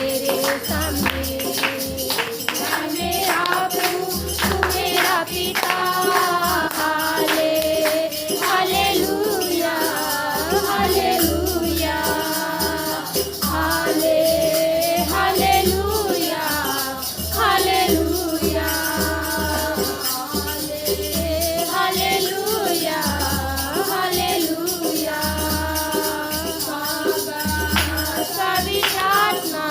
तेरे सामने। मैं मेरा प्रभु तू मेरा पिता। हाले हालेलुया हालेलुया हाले हालेलुया हालेलुया हालेलुया हालेलुया। बाबा सभी प्रार्थना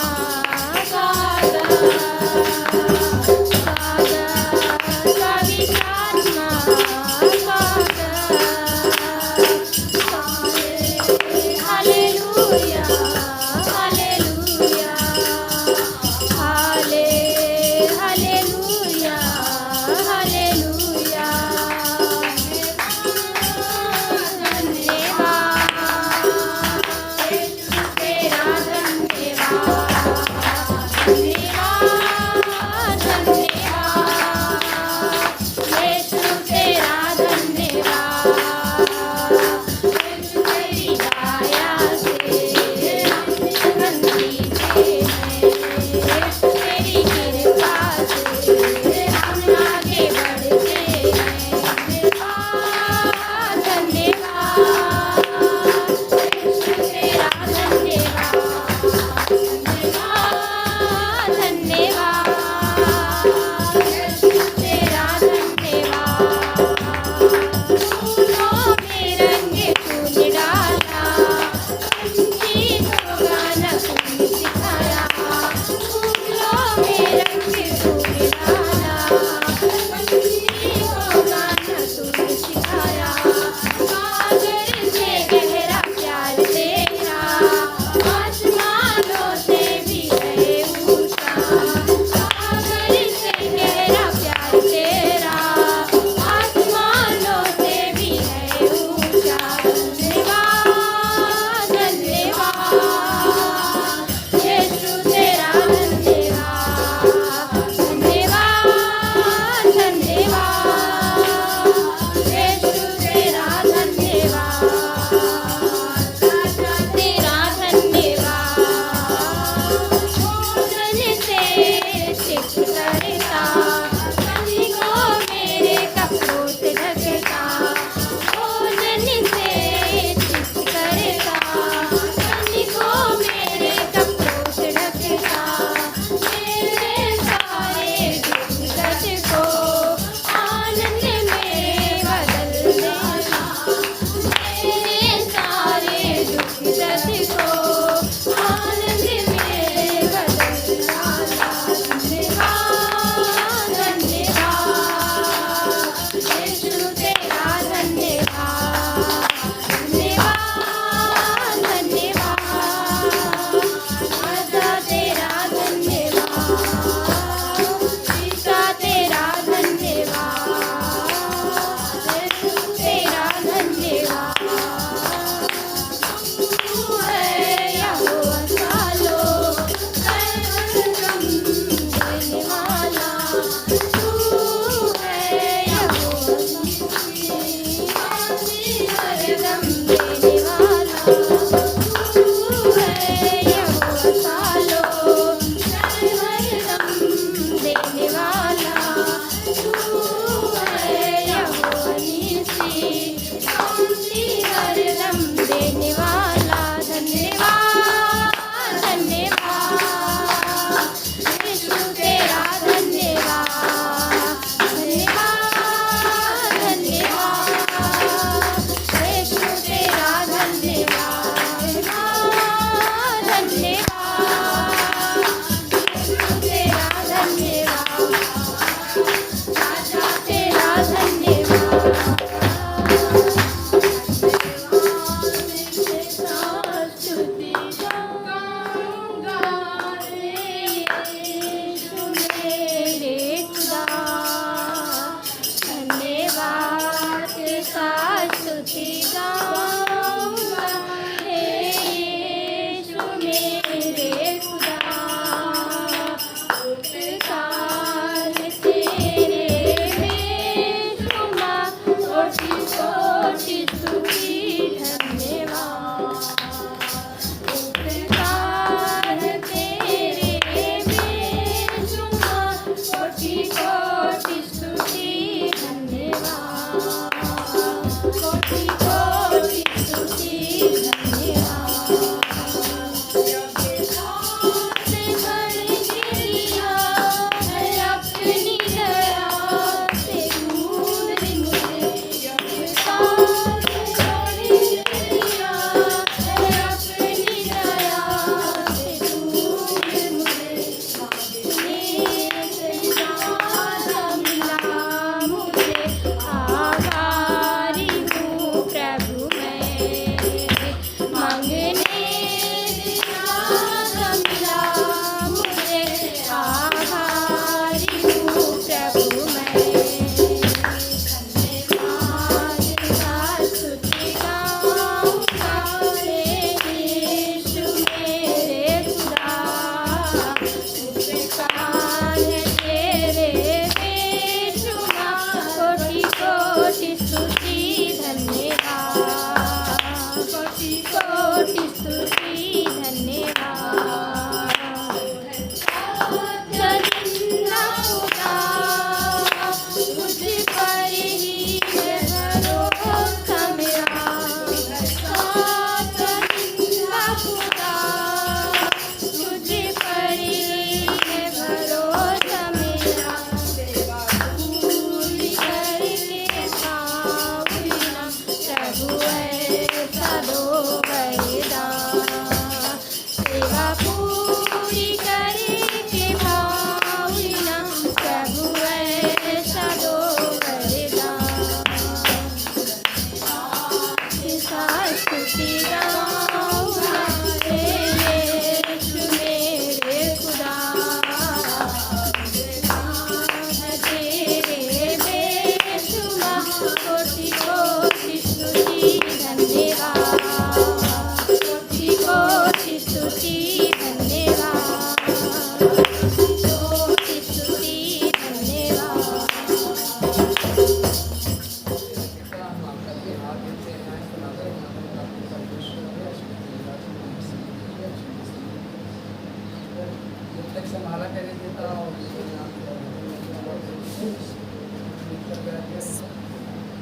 संभाला कर देता और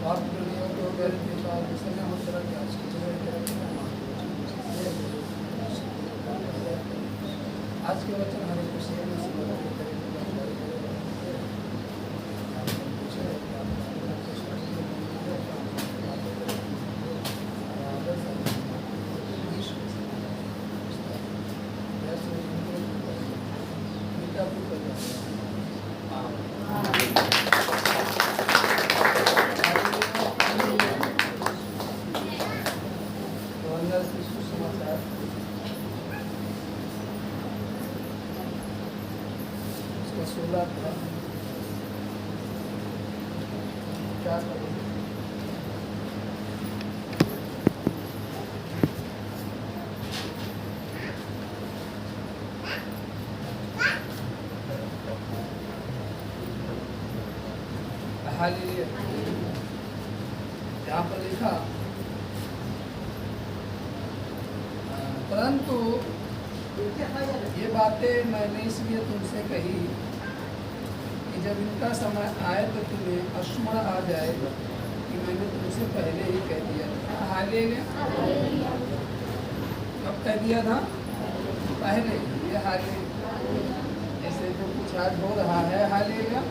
और दुनिया को कर देता और दूसरे में होता क्या आज के वचन हरे कृष्ण हालेलुया। यहाँ पर लिखा परंतु ये बातें मैंने इसलिए तुमसे कही कि जब इनका समय आए तो तुम्हें स्मरण आ जाए कि मैंने तुमसे पहले ही कह दिया था। हालेलुया। कब कह दिया था? पहले। ये हालेलुया। ऐसे जो कुछ आज हो रहा है हालेलुया,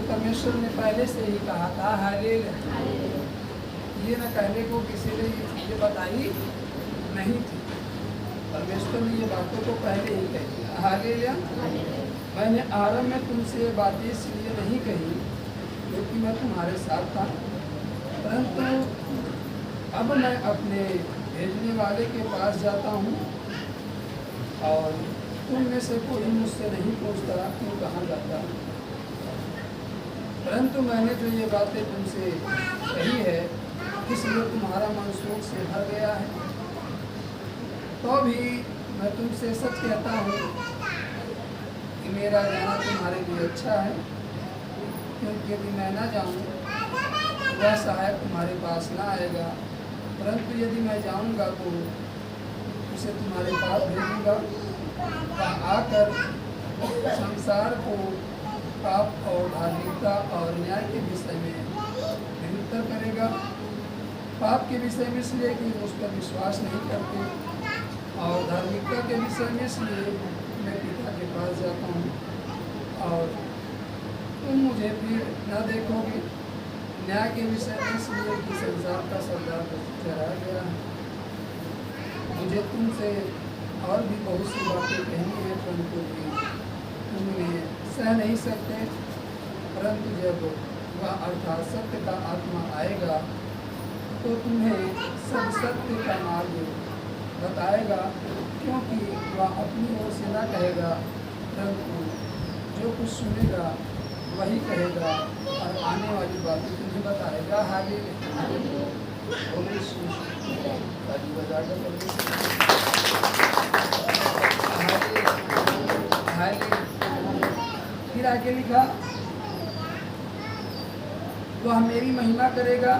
परमेश्वर ने पहले से ही कहा था। हालेलुया। ये न कहने को किसी ने ये चीजें बताई नहीं थी, परमेश्वर ने ये बातों को पहले ही कह दिया। हालेलुया। मैंने आरंभ में तुमसे ये बातें इसलिए नहीं कही क्योंकि मैं तुम्हारे साथ था, परंतु अब मैं अपने भेजने वाले के पास जाता हूँ और तुम में से कोई मुझसे नहीं पूछता क्यों कहाँ जाता। परंतु मैंने जो ये बातें तुमसे कही है इसलिए तुम्हारा मन शोक से भर गया है। तो भी मैं तुमसे सच कहता हूँ कि मेरा जाना तुम्हारे लिए अच्छा है, क्योंकि यदि मैं ना जाऊँ वह सहायक तुम्हारे पास ना आएगा, परंतु यदि मैं जाऊँगा तो उसे तुम्हारे पास भेजूँगा। वह आकर संसार को पाप और धार्मिकता और न्याय के विषय में निरुत्तर करेगा। पाप के विषय में इसलिए कि उस पर विश्वास नहीं करते, और धार्मिकता के विषय में इसलिए मैं पिता के पास जाता हूँ और तुम मुझे फिर न देखोगे। न्याय के विषय में इसलिए कि संसार का सरदार चढ़ा गया है। मुझे तुमसे और भी बहुत सी बातें कहनी है, परंतु तुम उन्हें सह नहीं सकते। परंतु जब वह अर्थात सत्य का आत्मा आएगा तो तुम्हें सब सत्य का मार्ग बताएगा, क्योंकि वह अपनी ओर से ना कहेगा, परंतु जो कुछ सुनेगा वही कहेगा और आने वाली बातें तुम्हें बताएगा। हालेलुया। फिर आगे लिखा, वह मेरी महिमा करेगा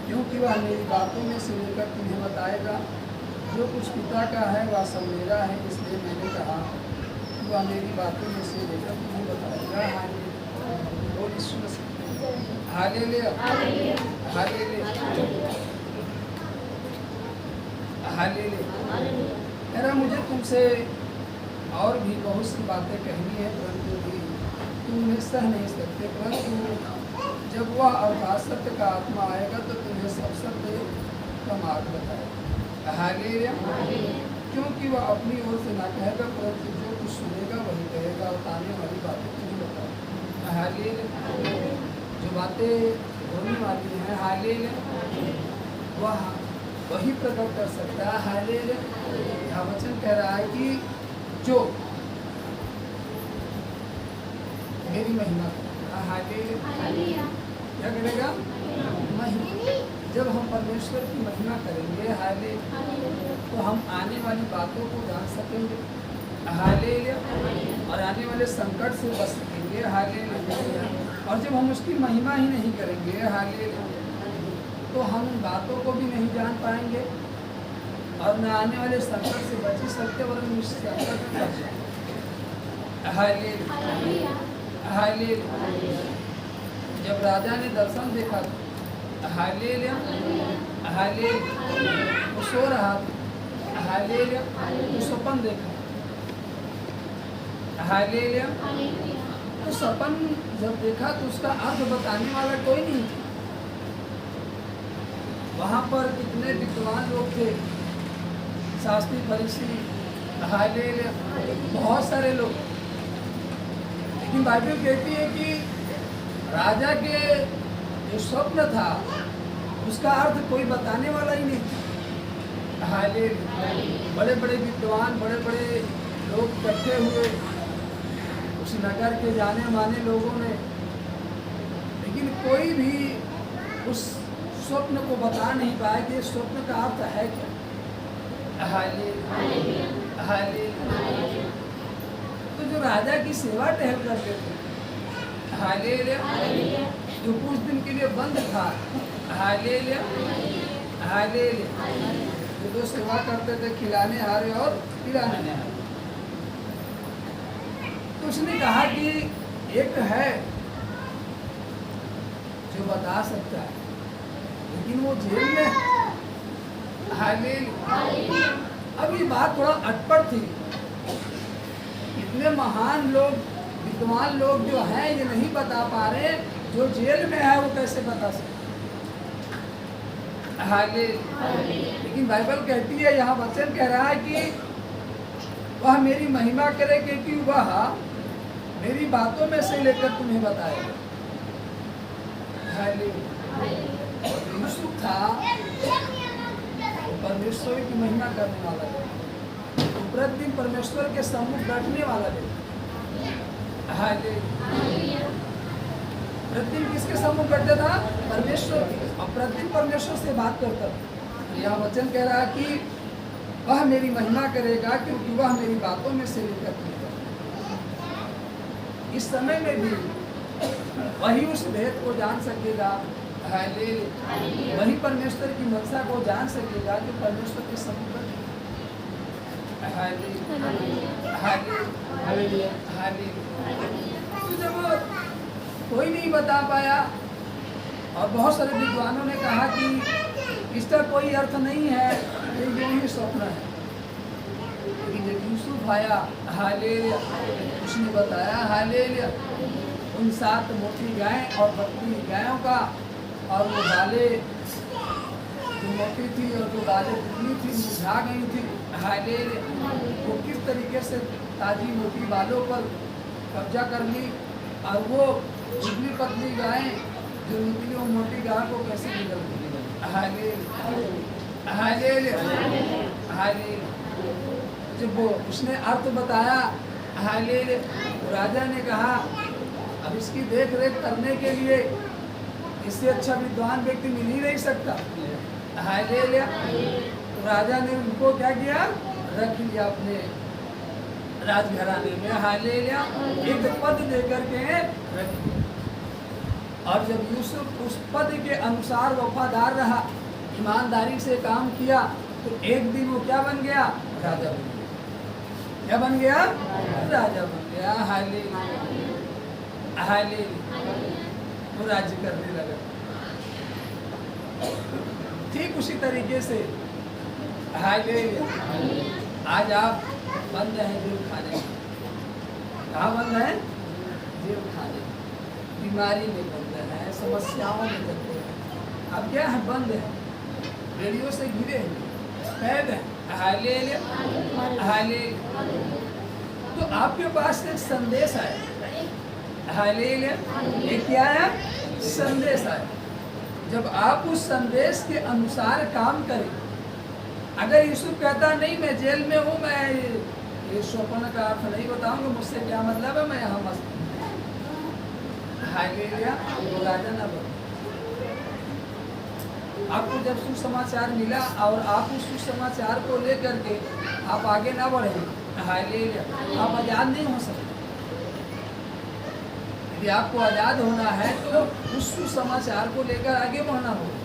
क्योंकि वह मेरी बातों में से लेकर तुम्हें बताएगा। जो कुछ पिता का है वह सब मेरा है, इसलिए मैंने कहा कि वह मेरी बातों में से लेकर तुम्हें बताएगा। हालेलुया। हालेलुया। हालेलुया। मुझे तुमसे और भी बहुत सी बातें कहनी है, परंतु भी तुम उन्हें सह नहीं सकते। परंतु जब वह अर्थात सत्य का आत्मा आएगा तो तुम्हें सब सत्य का मार्ग बताएगा। हालेलुया। क्योंकि वह अपनी ओर से ना कहेगा, परंतु जो कुछ सुनेगा वही कहेगा और आने वाली बातें तुम्हें बताएगा। हालेलुया। जो बातें होने वाली हैं हालेलुया वह वही प्रकट कर सकता है। हालेलुया। यह वचन कह रहा है कि जो मेरी महिमा करेगा। हालेलुया। क्या करेगा? महिमा। जब हम परमेश्वर की महिमा करेंगे हालेलुया तो हम आने वाली बातों को जान सकेंगे। हालेलुया। और आने वाले संकट से बच सकेंगे। हालेलुया। और जब हम उसकी महिमा ही नहीं करेंगे हालेलुया तो हम बातों को भी नहीं जान पाएंगे और न आने वाले संकट से बच ही सकते, वरन उस संकट में फंस जाएंगे। Hallelujah, hallelujah. जब राजा ने दर्शन देखा था, हालेलुया, हालेलुया, वो सो रहा था, हालेलुया, वो सपन देखा, हालेलुया। तो सपन जब देखा तो उसका अर्थ बताने वाला कोई नहीं था। वहाँ पर कितने विद्वान लोग थे, शास्त्री, फरीसी, हालेलुया, बहुत सारे लोग। लेकिन बाइबल कहती है कि राजा के जो स्वप्न था उसका अर्थ कोई बताने वाला ही नहीं था। हालेलुया, बड़े बड़े विद्वान, बड़े बड़े लोग इकट्ठे हुए उस नगर के जाने माने लोगों ने, लेकिन कोई भी उस स्वप्न को बता नहीं पाया कि स्वप्न का अर्थ है क्या। Hallelujah, hallelujah. तो जो राजा की सेवा टहल करते थे, हालेलुया, जो कुछ दिन के लिए बंद था, हालेलुया, हालेलुया, जो सेवा करते थे खिलाने हारे और पिलाने हारे, तो उसने कहा कि एक है जो बता सकता है, लेकिन वो जेल में है। हालेलुया। अब ये बात थोड़ा अटपट थी। इतने महान लोग, विद्वान लोग जो हैं ये नहीं बता पा रहे, जो जेल में है वो कैसे बता सकते। हालेलुया। लेकिन बाइबल कहती है, यहाँ वचन कह रहा है कि वह मेरी महिमा करे क्योंकि वह मेरी बातों में से लेकर तुम्हें बताएगा। हालेलुया। यूसुफ था, परमेश्वर की महिमा करने वाला है, प्रतिदिन परमेश्वर के सम्मुख बैठने वाला है। हालेलुया। प्रतिदिन किसके सम्मुख बैठता था? परमेश्वर के, और प्रतिदिन परमेश्वर से बात करता था। यहाँ वचन कह रहा है कि वह मेरी महिमा करेगा क्योंकि वह मेरी बातों में से लेकर तुम्हें। इस समय में भी वही उस भेद को जान सकेगा। हालेलुया। वही परमेश्वर की मनसा को जान सकेगा जो परमेश्वर के सम्मुख। Hallelujah, hallelujah, hallelujah. तो जब कोई नहीं बता पाया और बहुत सारे विद्वानों ने कहा कि इसका कोई अर्थ नहीं है, ये यूं ही स्वप्न है, लेकिन जब यूसुफ आया, हालेलुया, उसने बताया, हालेलुया, उन 7 मोटी गाय और 32 गायों का, और वो बालें जो मोटी थी और जो बालें दुबली थी, मुरझा गई थी। हालेलुया। वो किस तरीके से ताजी मोटी बालों पर कब्जा कर ली, और वो दुबली पतली गायें जो निकली वो मोटी गाय को कैसे निकल दी। Hallelujah, hallelujah, hallelujah. जब वो उसने अर्थ बताया, हालेलुया, राजा ने कहा अब इसकी देख रेख करने के लिए इससे अच्छा विद्वान व्यक्ति मिल ही नहीं सकता। हालेलुया। तो राजा ने उनको क्या किया? रख लिया अपने राजघराने में। हालेलुया। एक पद दे करके रख दिया। और जब यूसुफ उस पद के अनुसार वफादार रहा, ईमानदारी से काम किया, तो एक दिन वो क्या बन गया? राजा बन गया। क्या बन गया? राजा बन गया। Hallelujah, hallelujah. वो राज्य करने लगा। ठीक उसी तरीके से हालेलुया, आज आप बंद हैं जेल खाने। कहाँ बंद है? जेल खाने, बीमारी में बंद है, समस्याओं में बंद है। अब क्या है? बंद है, रेडियो से घिरे हैं, कैद है। Hallelujah, hallelujah. तो आपके पास एक संदेश आया। हालेलुया। ये क्या है? संदेश आया। जब आप उस संदेश के अनुसार काम करें, अगर यूसुफ कहता नहीं मैं जेल में हूँ, मैं ये स्वप्न का अर्थ नहीं बताऊंगा, मुझसे क्या मतलब है, मैं यहाँ मस्त हूँ। हालेलुया। वो राजा ना बने। आपको जब सुसमाचार मिला और आप उस सुसमाचार को लेकर के आप आगे ना बढ़े, हालेलुया, आप आज़ाद नहीं हो सकते। यदि आपको आज़ाद होना है तो उस सुसमाचार को लेकर आगे बढ़ना होगा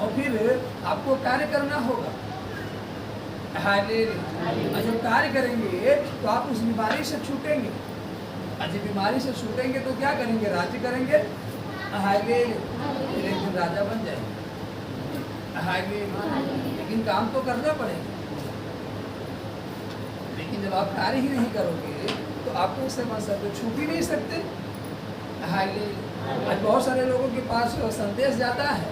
और फिर आपको कार्य करना होगा। हालेलुया। और जब कार्य करेंगे तो आप उस बीमारी से छूटेंगे, और जब बीमारी से छूटेंगे तो क्या करेंगे? राज्य करेंगे। हालेलुया। फिर एक दिन राजा बन जाएंगे। हालेलुया। लेकिन काम तो करना पड़ेगा। लेकिन जब आप कार्य ही नहीं करोगे तो आपको उससे मकसद तो छूट ही नहीं सकते। हालेलुया। आज बहुत सारे लोगों के पास संदेश जाता है,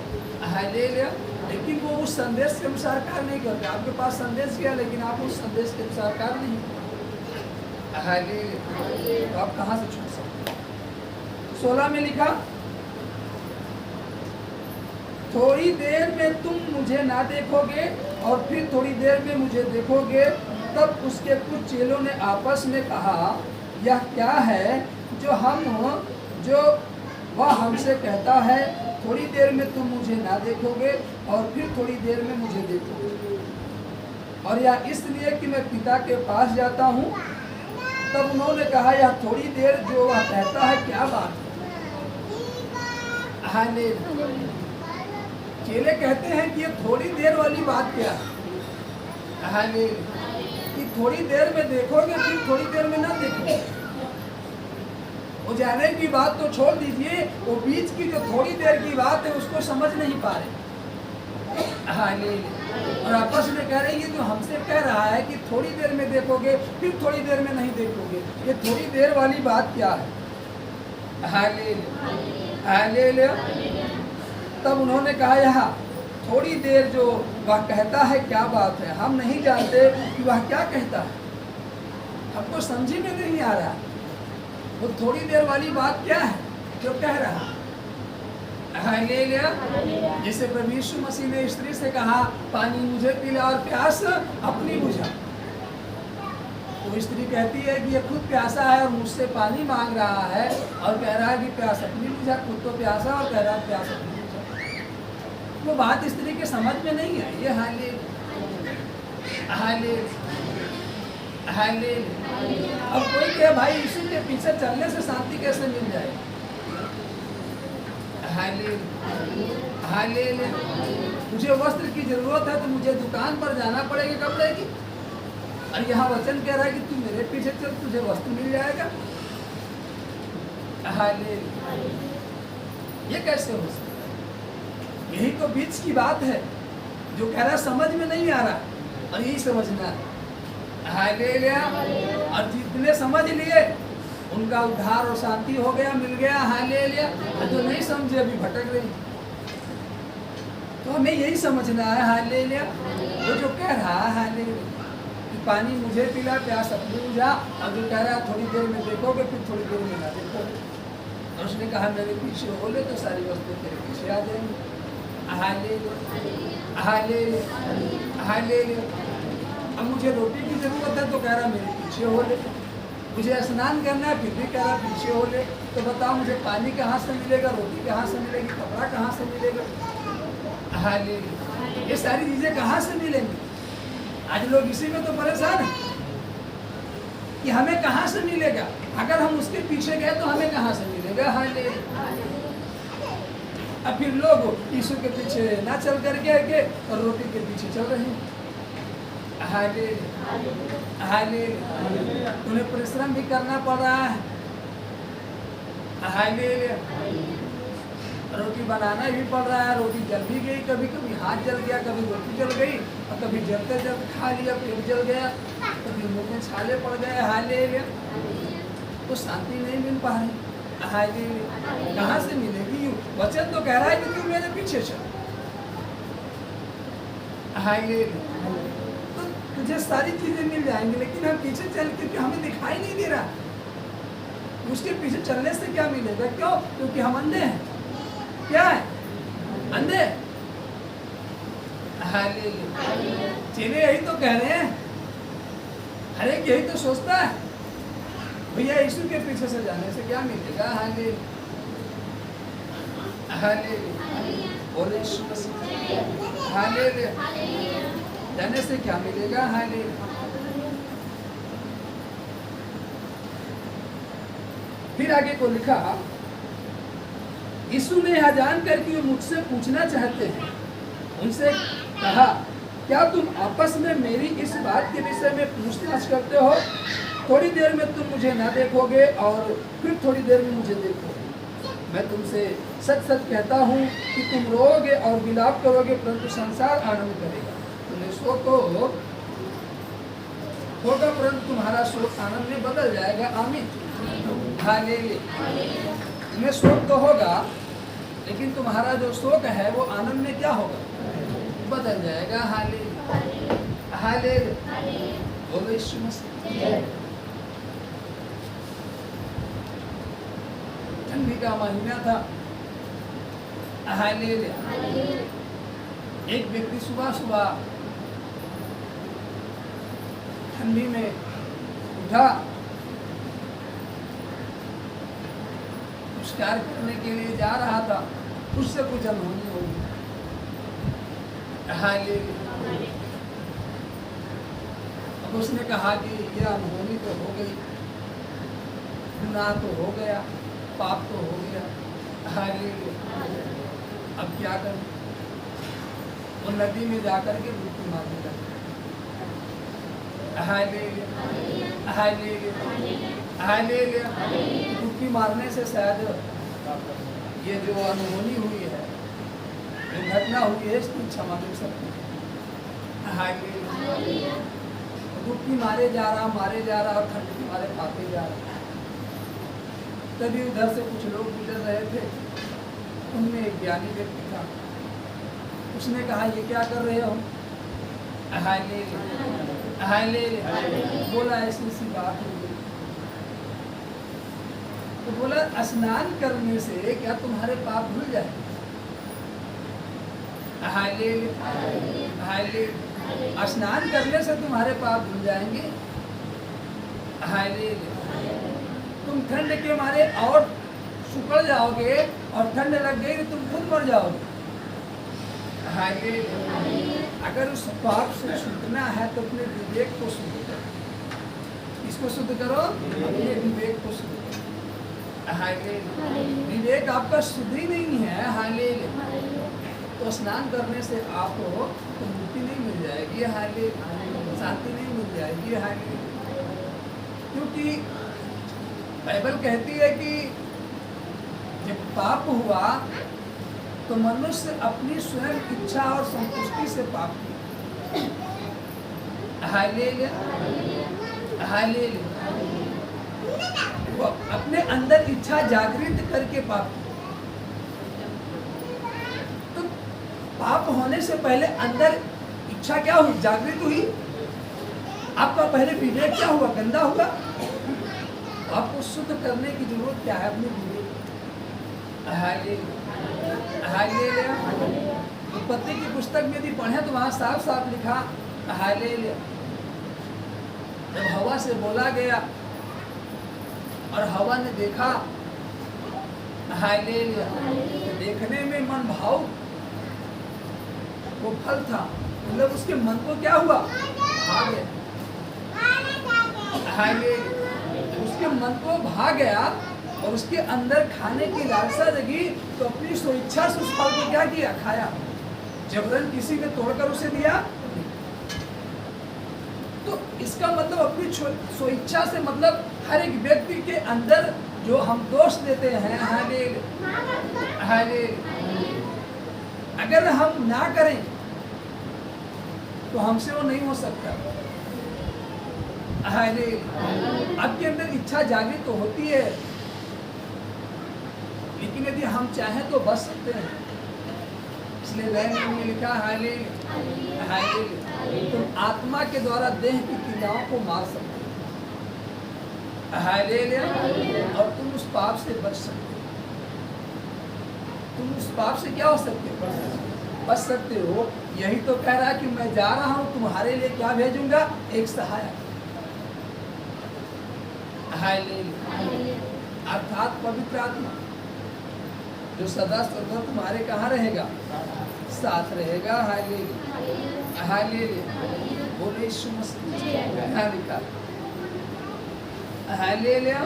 हालेलुया, लेकिन वो उस संदेश के अनुसार कार्य नहीं करते। आपके पास संदेश गया लेकिन आप उस संदेश के अनुसार कार्य नहीं करते। हालेलुया। तो आप कहाँ से छूट सकते? 16 में लिखा, थोड़ी देर में तुम मुझे ना देखोगे और फिर थोड़ी देर में मुझे देखोगे। तब उसके कुछ चेलों ने आपस में कहा, यह क्या है जो वह हमसे कहता है, थोड़ी देर में तुम मुझे ना देखोगे और फिर थोड़ी देर में मुझे देखोगे, और यह इसलिए कि मैं पिता के पास जाता हूँ। तब उन्होंने कहा, यह थोड़ी देर जो वह कहता है क्या बात है? हालेलुया। चेले कहते हैं कि ये थोड़ी देर वाली बात क्या है? हालेलुया। कि थोड़ी देर में देखोगे फिर थोड़ी देर में ना देखोगे। वो जाने की बात तो छोड़ दीजिए, वो बीच की जो थोड़ी देर की बात है उसको समझ नहीं पा रहे। हालेलुया। और आपस में कह रही है, जो हमसे कह रहा है कि थोड़ी देर में देखोगे फिर थोड़ी देर में नहीं देखोगे, ये थोड़ी देर वाली बात क्या है? हालेलुया। हालेलुया। तब उन्होंने कहा, यहाँ थोड़ी देर जो वह कहता है क्या बात है? हम नहीं जानते कि वह क्या कहता है, हमको समझी में नहीं आ रहा। वो थोड़ी देर वाली बात क्या है जो कह रहा? हालेलुया। जैसे प्रभु यीशु मसीह ने स्त्री से कहा, पानी मुझे पिला और प्यास अपनी बुझा। तो स्त्री कहती है कि ये खुद प्यासा है और मुझसे पानी मांग रहा है और कह रहा है कि प्यास अपनी बुझा। खुद तो प्यासा और कह रहा है प्यास अपनी बुझा। वो बात स्त्री के समझ में नहीं आई है। हालेलुया। हालेलुया। हालेलुया। अब कोई कहे, भाई यीशु के पीछे चलने से शांति कैसे मिल जाए? हालेलुया। हालेलुया। मुझे वस्त्र की जरूरत है तो मुझे दुकान पर जाना पड़ेगा कपड़े की, और यहाँ वचन कह रहा है कि तू मेरे पीछे चल, तुझे वस्त्र मिल जाएगा। हालेलुया। ये कैसे हो सकता? यही तो बीच की बात है जो कह रहा समझ में नहीं आ रहा, और यही समझना है। हालेलुया। और जितने समझ लिए उनका उद्धार और शांति हो गया, मिल गया। हालेलुया। और जो नहीं समझे अभी भटक रही। तो हमें यही समझना है। हालेलुया। वो जो कह रहा है, हालेलुया, कि पानी मुझे पिला प्यास अपनी बुझा, और जो कह रहा है थोड़ी देर में देखोगे फिर थोड़ी देर में ना देखोगे, और उसने कहा मेरे पीछे हो ले तो सारी वस्तुएं तेरे पीछे आ जाएंगी। हालेलुया। हालेलुया। हालेलुया। अब मुझे रोटी की जरूरत है तो कह रहा मेरे पीछे हो ले, मुझे स्नान करना है फिर भी कह रहा पीछे हो ले। तो बताओ मुझे पानी कहाँ से मिलेगा, रोटी कहाँ से मिलेगी, कपड़ा कहाँ से मिलेगा? हालेलुया। ये सारी चीजें कहाँ से मिलेंगी? आज लोग इसी में तो परेशान है कि हमें कहाँ से मिलेगा। अगर हम उसके पीछे गए तो हमें कहाँ से मिलेगा? हालेलुया। अब फिर लोग यीशु के पीछे ना चल करके और रोटी के पीछे चल रहे हैं। हालेलुया। हालेलुया। उन्हें परिश्रम भी करना पड़ रहा है। हालेलुया। रोटी बनाना भी पड़ रहा है। रोटी जल भी गई, कभी कभी हाथ जल गया, कभी रोटी जल गई, और कभी जलते जलते खा लिया पेट जल गया, कभी मुंह में छाले पड़ गए। हालेलुया। तो शांति नहीं मिल पा रही। हालेलुया। कहाँ से मिलेगी? वचन तो कह रहा है कि तू मेरे पीछे चल। हालेलुया। तो तुझे सारी चीजें मिल जाएंगी, लेकिन हम पीछे चल क्योंकि हमें दिखाई नहीं दे रहा। उसके पीछे चलने से क्या मिलेगा? क्यों? क्योंकि हम अंधे हैं। क्या है? अंधे। हालेलुया। चेले यही तो कह रहे हैं, हर एक यही तो सोचता है, भैया यीशु के पीछे से जाने से क्या मिलेगा? हालेलुया। हालेलुया। और यीशु मसीह। हालेलुया। जाने से क्या मिलेगा? हालेलुया। फिर आगे को लिखा, यीशु ने यह जानकर कि वे मुझसे पूछना चाहते हैं, उनसे कहा, क्या तुम आपस में मेरी इस बात के विषय में पूछताछ करते हो? थोड़ी देर में तुम मुझे न देखोगे और फिर थोड़ी देर में मुझे देखोगे। मैं तुमसे सच सच कहता हूँ कि तुम रोओगे और विलाप करोगे, परंतु संसार आनंद करेगा। तुम्हें शोक तो होगा, परंतु तुम्हारा शोक आनंद में बदल जाएगा। आमीन। हालेलुया। तुम्हें शोक तो होगा, लेकिन तुम्हारा जो शोक है वो आनंद में क्या होगा? बदल जाएगा। हालेलुया। हालेलुया। बोलो यीशु मसीह। ठंडी का महीना था। हालेलुया। एक व्यक्ति सुबह सुबह ठंडी में उठा, पुरस्कार करने के लिए जा रहा था, उससे कुछ अनहोनी हो गई। हालेलुया। अब उसने कहा कि यह अनहोनी तो हो गई, गुनाह तो हो गया, पाप तो हो गया। हालेलुया। अब क्या करूं? वो नदी में जाकर के डुबकी मारने लगा। हालेलुया। हालेलुया। हालेलुया। डुबकी मारने से शायद ये जो अनहोनी हुई है, जो घटना हुई है, इसकी क्षमा मिल सकती है। हालेलुया। डुबकी मारे जा रहा और ठंड के मारे पाते जा रहा। तभी उधर से कुछ लोग गुजर रहे थे। उनमें एक ज्ञानी व्यक्ति था। उसने कहा, ये क्या कर रहे हो? हालेलुया। हालेलुया। बोला ऐसी सी बात हो गई। तो बोला, स्नान करने से क्या तुम्हारे पाप धुल जाए? हालेलुया। हालेलुया। स्नान करने से तुम्हारे पाप धुल जाएंगे। हालेलुया। तुम ठंड के मारे और सुखड़ जाओगे, और ठंड लग गई तो तुम खुद मर जाओगे। हालेलुया। अगर उस पाप से छूटना है तो अपने विवेक को शुद्ध करो। इसको शुद्ध करो, अपने विवेक को शुद्ध करो। हालेलुया। विवेक आपका शुद्ध ही नहीं है। हालेलुया। तो स्नान करने से आपको तो मुक्ति नहीं मिल जाएगी। हालेलुया। शांति नहीं मिल जाएगी। हालेलुया। क्योंकि बाइबल कहती है कि जब पाप हुआ तो मनुष्य अपनी स्वयं इच्छा और संतुष्टि से पाप किया। हालेलुया। हालेलुया। वो अपने अंदर इच्छा जागृत करके पाप किया। तो पाप होने से पहले अंदर इच्छा क्या हुई? जागृत हुई। आपका पहले विवेक क्या हुआ? गंदा हुआ। आपको शुद्ध करने की जरूरत क्या है? अपने विवेक। हालेलुया। हालेलुया। उत्पत्ति की पुस्तक में यदि पढ़े तो वहां साफ साफ लिखा, हालेलुया, जब हवा से बोला गया और हवा ने देखा, हालेलुया, देखने में मन भाव वो फल था, मतलब उसके मन को क्या हुआ? भा गया। हालेलुया। उसके मन को भा गया और उसके अंदर खाने की लालसा जगी, तो अपनी स्वेच्छा से उस फल को क्या किया? खाया। जबरन किसी ने तोड़कर उसे दिया। तो इसका मतलब अपनी स्वेच्छा से, मतलब हर एक व्यक्ति के अंदर जो हम दोष देते हैं, अगर हम ना करें तो हमसे वो नहीं हो सकता। आपके अंदर इच्छा जागृत तो होती है, लेकिन यदि हम चाहें तो बच सकते हैं। इसलिए वह में लिखा, हालेलुया, तुम आत्मा के द्वारा देह की क्रियाओं को मार सकते हो। हालेलुया। और तुम उस पाप से बच सकते हो। तुम उस पाप से क्या हो सकते हो? बच सकते हो। यही तो कह रहा है कि मैं जा रहा हूं तुम्हारे लिए क्या भेजूंगा? एक सहायक। हालेलुया। अर्थात पवित्र आत्मा, जो सदा सर्वदा तुम्हारे कहाँ रहेगा? साथ रहेगा। हालेलुया। हालेलुया। बोले यीशु मसीह। लिखा, हालेलुया।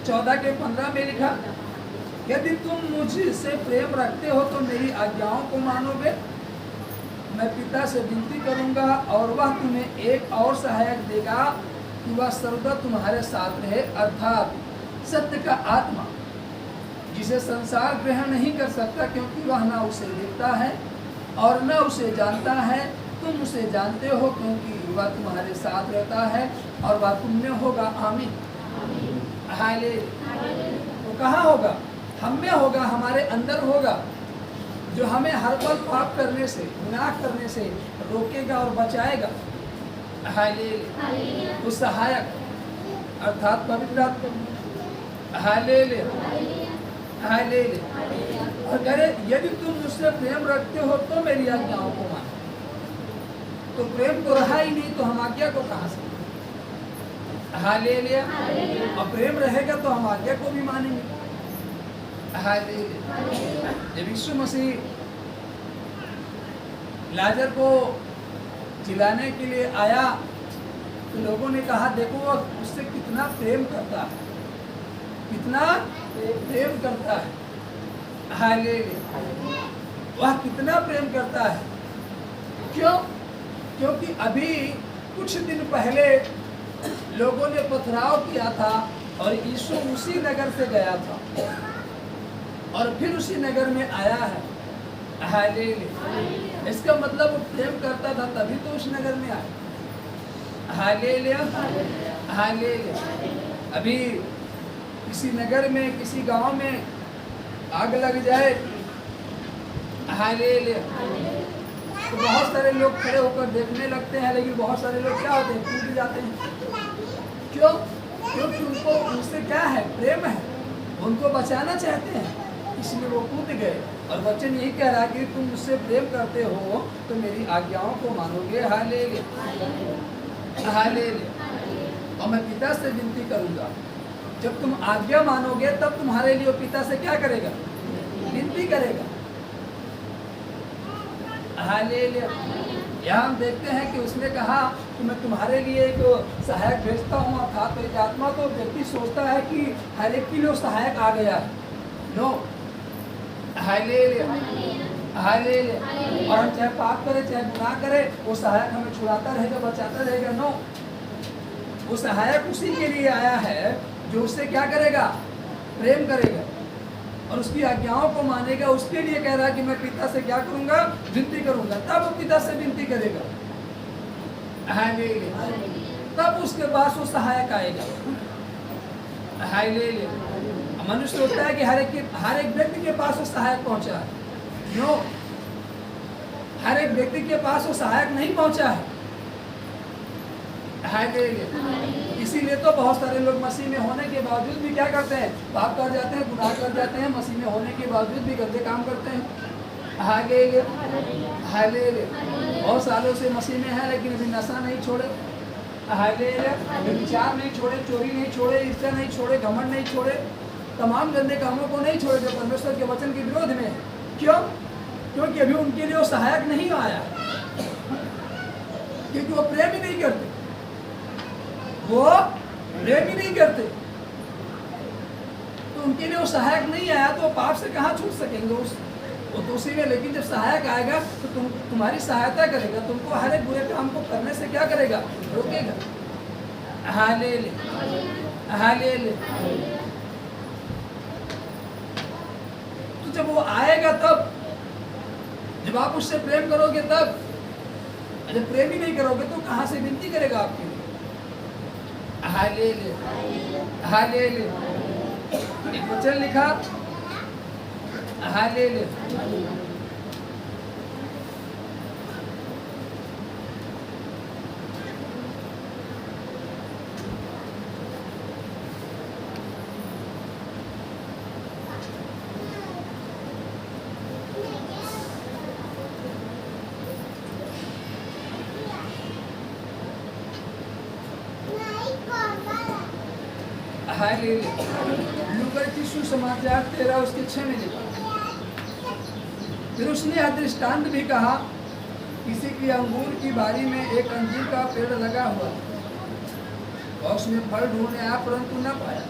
14:15 में लिखा, यदि तुम मुझसे प्रेम रखते हो तो मेरी आज्ञाओं को मानोगे। मैं पिता से विनती करूंगा और वह तुम्हें एक और सहायक देगा कि वह सर्वदा तुम्हारे साथ रहे, अर्थात सत्य का आत्मा, जिसे संसार ग्रहण नहीं कर सकता क्योंकि वह न उसे देखता है और न उसे जानता है। तुम उसे जानते हो क्योंकि वह तुम्हारे साथ रहता है और वह तुम में होगा। आमीन। हाले वो कहाँ होगा? हम में होगा, हमारे अंदर होगा, जो हमें हर पल पाप करने से, गुनाह करने से रोकेगा और बचाएगा। हाले वो सहायक अर्थात पवित्र आत्मा। हाले हाले और अरे यदि तुम मुझसे प्रेम रखते हो तो मेरी आज्ञाओं को मानो। तो प्रेम तो रहा ही नहीं तो हम आज्ञा को कहाँ से? हाले और प्रेम रहेगा तो हम आज्ञा को भी मानेंगे। हाले जब यीशु मसीह लाजर को जिलाने के लिए आया तो लोगों ने कहा देखो वो उससे कितना प्रेम करता है, कितना प्रेम करता है। हाले वह कितना प्रेम करता है। क्यों? क्योंकि अभी कुछ दिन पहले लोगों ने पथराव किया था और यीशु उसी नगर से गया था और फिर उसी नगर में आया है। हाले इसका मतलब वो प्रेम करता था तभी तो उस नगर में आया। हाले अभी किसी नगर में, किसी गांव में आग लग जाए, हाले तो बहुत सारे लोग खड़े होकर देखने लगते हैं, लेकिन बहुत सारे लोग क्या होते हैं, टूट जाते हैं। क्यों? क्योंकि उनको उनसे क्या है, प्रेम है, उनको बचाना चाहते हैं, इसलिए वो कूद गए। और वचन यही कह रहा है कि तुम मुझसे प्रेम करते हो तो मेरी आज्ञाओं को मानोगे। हाले और मैं पिता से विनती करूंगा। जब तुम आज्ञा मानोगे तब तुम्हारे लिए पिता से क्या करेगा? विनती करेगा। हाले यहाँ हम देखते हैं कि उसने कहा कि मैं तुम्हारे लिए एक सहायक भेजता हूँ, अर्थात एक आत्मा। तो व्यक्ति सोचता है कि हर एक के लिए सहायक आ गया है। नो, हाले और हम चाहे पाप करे चाहे गुनाह करे, वो सहायक हमें छुड़ाता रहेगा, बचाता रहेगा। नो, वो सहायक उसी के लिए आया है जो उससे क्या करेगा? प्रेम करेगा और उसकी आज्ञाओं को मानेगा। उसके लिए कह रहा है कि मैं पिता से क्या करूंगा? विनती करूंगा। तब वो पिता से विनती करेगा, तब उसके पास वो सहायक आएगा। मनुष्य सोचता है कि हर एक व्यक्ति के पास वो सहायक पहुंचा है। नो, हर एक व्यक्ति के पास वो सहायक नहीं पहुंचा है। इसीलिए तो बहुत सारे लोग मसीह में होने के बावजूद भी क्या करते हैं? पाप कर जाते हैं, गुनाह कर जाते हैं, मसीह में होने के बावजूद भी गंदे काम करते हैं। हाले बहुत सालों से मसीह में है लेकिन अभी नशा नहीं छोड़े, विचार नहीं छोड़े, चोरी नहीं छोड़े, ईर्ष्या नहीं छोड़े, घमंड नहीं छोड़े, तमाम गंदे कामों को नहीं छोड़े जो परमेश्वर के वचन के विरोध में है। क्यों? क्योंकि अभी उनके लिए वो सहायक नहीं आया, क्योंकि वो प्रेम ही नहीं करते, वो प्रेम ही नहीं करते, तो उनके लिए वो सहायक नहीं आया तो वो पाप से कहाँ छूट सकेंगे? वो तो उसी में। लेकिन जब सहायक आएगा तो तुम्हारी सहायता करेगा, तुमको हर एक बुरे काम को करने से क्या करेगा? रोकेगा। हाले तो जब वो आएगा तब, जब आप उससे प्रेम करोगे तब। जब प्रेम ही नहीं करोगे तो कहाँ से विनती करेगा आपके लिए? हाले एक वचन लिखा, हाले लूका की सुसमाचार 13 उसके 6 में लिखा। फिर उसने यह दृष्टांत भी कहा, किसी की अंगूर की बारी में एक अंजीर का पेड़ लगा हुआ और उसमें फल ढूंढने आया परंतु न पाया।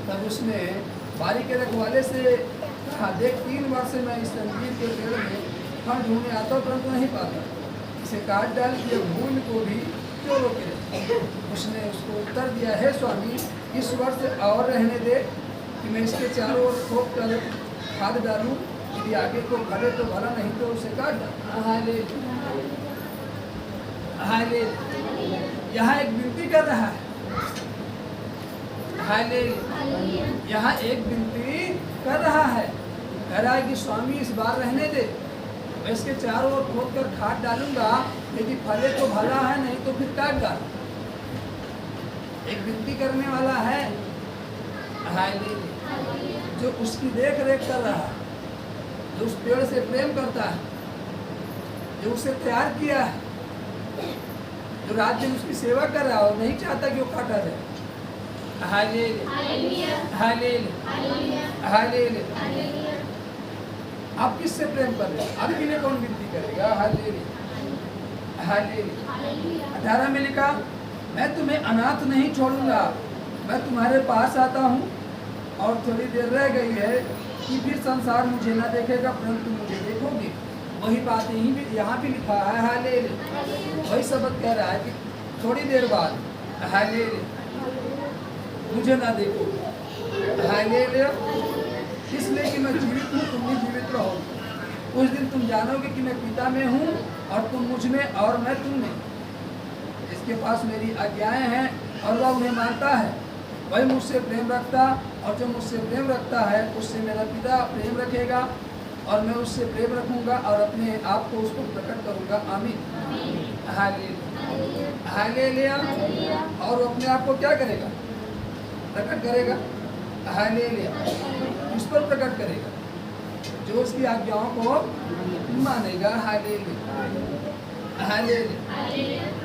तब उसने बारी के रखवाले से कहा, देख 3 वर्ष से मैं इस अंजीर के पेड़ में फल ढूंढने आता परंतु नहीं पाता, इसे काट डाल दिया भूल को भी क्यों रोके। उसने उसको उत्तर दिया, है स्वामी, इस वर्ष और रहने दे कि मैं इसके चारों ओर ठोक कर खाद डालूं, यदि आगे को फले तो भला, नहीं तो उसे काट डाल। हाले यहाँ एक विनती कर रहा है, हाले यहाँ एक विनती कर रहा है, कह रहा है कि स्वामी इस बार रहने दे, मैं इसके चारों ओर खोद कर खाद डालूंगा, यदि फले तो भला है, नहीं तो फिर काट डाल। एक विनती करने वाला है हाले जो उसकी देख रेख कर रहा है, जो उस पेड़ से प्रेम करता है, जो उसे तैयार किया है, जो रात दिन उसकी सेवा कर रहा है और नहीं चाहता कि वो काटा जाए। हालेलुया। आप किससे प्रेम कर रहे हैं? अब के लिए कौन विनती करेगा? हालेलुया। 18 में लिखा, मैं तुम्हें अनाथ नहीं छोड़ूंगा, मैं तुम्हारे पास आता हूँ, और थोड़ी देर रह गई है कि फिर संसार मुझे ना देखेगा परंतु मुझे देखोगे। वही बात यहीं भी यहाँ भी लिखा है, हालेलुया। वही शब्द कह रहा है कि थोड़ी देर बाद हालेलुया मुझे ना देखो, हालेलुया, इसलिए कि मैं जीवित हूँ, तुम भी जीवित रहोगे। उस दिन तुम जानोगे कि मैं पिता में हूँ और तुम मुझ में और मैं तुम में। इसके पास मेरी आज्ञाएं हैं और वह उन्हें मानता है, वही मुझसे प्रेम रखता, और जो मुझसे प्रेम रखता है उससे मेरा पिता प्रेम रखेगा और मैं उससे प्रेम रखूंगा और अपने आप को उसको प्रकट करूंगा। आमीन। हालेलुया। और वो अपने आप को क्या करेगा? प्रकट करेगा। हालेलुया। इस पर प्रकट करेगा जो उसकी आज्ञाओं को मानेगा। हालेलुया।